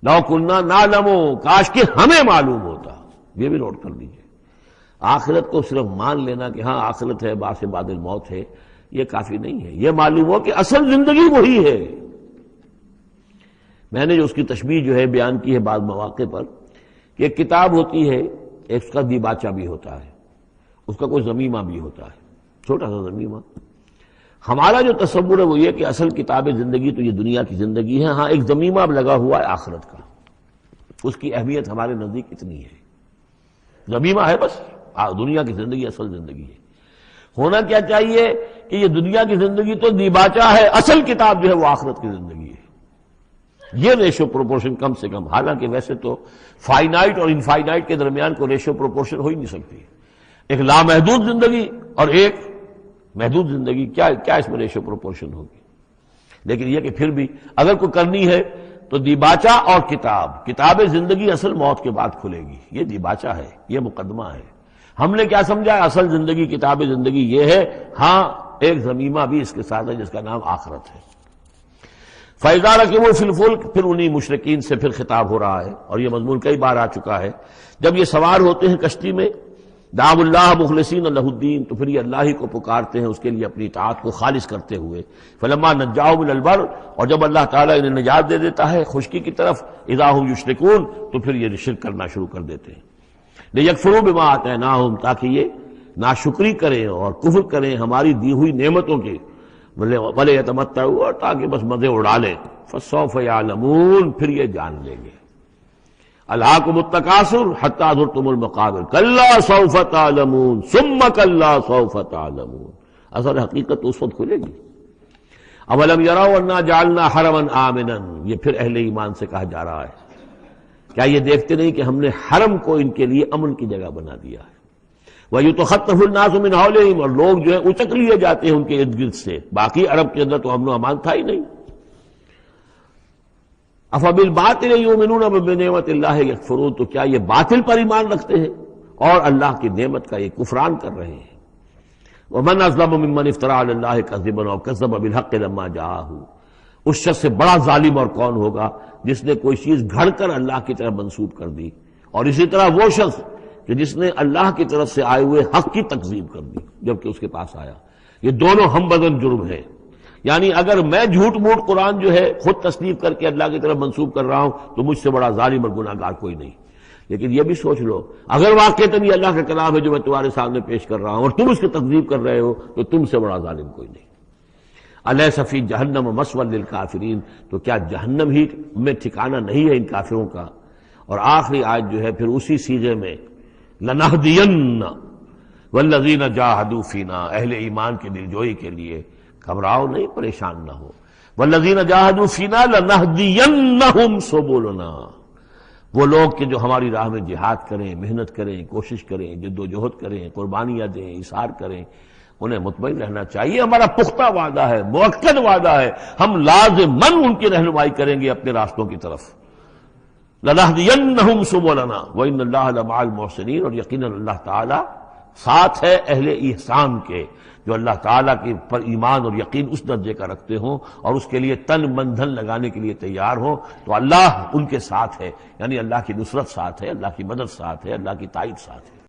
لو کنا نعلم، کاش کہ ہمیں معلوم ہوتا۔ یہ بھی نوٹ کر لیجیے، آخرت کو صرف مان لینا کہ ہاں آخرت ہے، بعد سے بعد الموت ہے، یہ کافی نہیں ہے۔ یہ معلوم ہو کہ اصل زندگی وہی ہے۔ میں نے جو اس کی تشبیہ جو ہے بیان کی ہے بعض مواقع پر، کہ ایک کتاب ہوتی ہے، ایک اس کا دیباچہ بھی ہوتا ہے، اس کا کوئی ضمیمہ بھی ہوتا ہے، چھوٹا سا ضمیمہ۔ ہمارا جو تصور ہے وہ یہ کہ اصل کتاب زندگی تو یہ دنیا کی زندگی ہے، ہاں ایک ضمیمہ اب لگا ہوا ہے آخرت کا، اس کی اہمیت ہمارے نزدیک اتنی ہے۔ ضمیمہ ہے بس، دنیا کی زندگی اصل زندگی ہے۔ ہونا کیا چاہیے کہ یہ دنیا کی زندگی تو دیباچہ ہے، اصل کتاب جو ہے وہ آخرت کی زندگی ہے۔ یہ ریشو پروپورشن کم سے کم، حالانکہ ویسے تو فائنائٹ اور انفائنائٹ کے درمیان کو ریشو پروپورشن ہو ہی نہیں سکتی، ایک لامحدود زندگی اور ایک محدود زندگی، کیا اس میں ریشو پروپورشن ہوگی؟ لیکن یہ کہ پھر بھی اگر کوئی کرنی ہے تو دیباچہ اور کتاب زندگی اصل موت کے بعد کھلے گی، یہ دیباچہ ہے، یہ مقدمہ ہے۔ ہم نے کیا سمجھا ہے اصل زندگی، کتاب زندگی یہ ہے، ہاں ایک ضمیمہ بھی اس کے ساتھ ہے جس کا نام آخرت ہے۔ فَإِذَا رَكِبُوا فِي الْفُلْكِ، پھر انہی مشرکین سے پھر خطاب ہو رہا ہے، اور یہ مضمون کئی بار آ چکا ہے۔ جب یہ سوار ہوتے ہیں کشتی میں، دعوا اللہ مخلصین لہ الدین، تو پھر یہ اللہ ہی کو پکارتے ہیں، اس کے لیے اپنی اطاعت کو خالص کرتے ہوئے۔ فلما نجاہم الی البر، اور جب اللہ تعالیٰ انہیں نجات دے دیتا ہے خشکی کی طرف، اذا ہم یشرکون، تو پھر یہ شرک کرنا شروع کر دیتے ہیں۔ لیکفروا بما آتیناہم، تاکہ یہ ناشکری کریں اور کفر کریں ہماری دی ہوئی نعمتوں کی، ولیتمتعوا، اور تاکہ بس مزے اڑا لیں۔ فسوف یعلمون، پھر یہ جان لیں گے۔ الہاکم التکاثر حتی زرتم المقابر، کلا سوف تعلمون ثم کلا سوف تعلمون۔ اصل حقیقت تو اس وقت کھلے گی۔ اولم یروا انا جعلنا حرما آمنا، یہ پھر اہل ایمان سے کہا جا رہا ہے، کیا یہ دیکھتے نہیں کہ ہم نے حرم کو ان کے لیے امن کی جگہ بنا دیا ہے۔ وَيُتَخَطَّفُ النَّاسُ مِنْ حَوْلِهِمْ، اور لوگ جو ہے اچک لیے جاتے ہیں ان کے ارد گرد سے، باقی عرب کے اندر تو امن و امان تھا ہی نہیں۔ أَفَبِالْبَاطِلِ يُؤْمِنُونَ وَبِنِعْمَةِ اللَّهِ يَكْفُرُونَ، تو کیا یہ باطل پر ایمان رکھتے ہیں اور اللہ کی نعمت کا یہ کفران کر رہے ہیں۔ وَمَنْ أَظْلَمُ مِمَّنِ افْتَرَىٰ عَلَى اللَّهِ كَذِبًا أَوْ كَذَّبَ بِالْحَقِّ لَمَّا جَاءَهُ، اس شخص سے بڑا ظالم اور کون ہوگا جس نے کوئی چیز گھڑ کر اللہ کی طرف منسوب کر دی، اور اسی طرح وہ شخص کہ جس نے اللہ کی طرف سے آئے ہوئے حق کی تکذیب کر دی جبکہ اس کے پاس آیا۔ یہ دونوں ہم بدن جرم ہیں، یعنی اگر میں جھوٹ موٹ قرآن جو ہے خود تصنیف کر کے اللہ کی طرف منسوب کر رہا ہوں تو مجھ سے بڑا ظالم اور گناہ گار کوئی نہیں۔ لیکن یہ بھی سوچ لو، اگر واقعتاً یہ اللہ کا کلام ہے جو میں تمہارے سامنے پیش کر رہا ہوں اور تم اس کی تکذیب کر رہے ہو تو تم سے بڑا ظالم کوئی نہیں۔ الیس فی جہنم مثوی للکافرین، تو کیا جہنم ہی میں ٹھکانہ نہیں ہے ان کافروں کا؟ اور آخری آیت جو ہے پھر اسی سیغے میں، لنہدین والذین جاہدوا فینا، اہل ایمان کی دلجوئی کے لیے گھبراؤ نہیں، پریشان نہ ہو۔ والذین جاہدوا فینا لنہدینہم سبلنا، وہ لوگ کہ جو ہماری راہ میں جہاد کریں، محنت کریں، کوشش کریں، جد و جہد کریں، قربانیاں دیں، اظہار کریں، انہیں مطمئن رہنا چاہیے ہمارا پختہ وعدہ ہے، مؤکد وعدہ ہے، ہم لازماً ان کی رہنمائی کریں گے اپنے راستوں کی طرف۔ لَنَهْدِيَنَّهُمْ سُبُلَنَا وَإِنَّ اللَّهَ لَمَعَ الْمُحْسِنِينَ، اور یقیناً اللہ تعالیٰ ساتھ ہے اہل احسان کے، جو اللہ تعالیٰ کے پر ایمان اور یقین اس درجے کا رکھتے ہوں اور اس کے لیے تن من دھن لگانے کے لیے تیار ہوں، تو اللہ ان کے ساتھ ہے، یعنی اللہ کی نصرت ساتھ ہے، اللہ کی مدد ساتھ ہے، اللہ کی تائید ساتھ ہے۔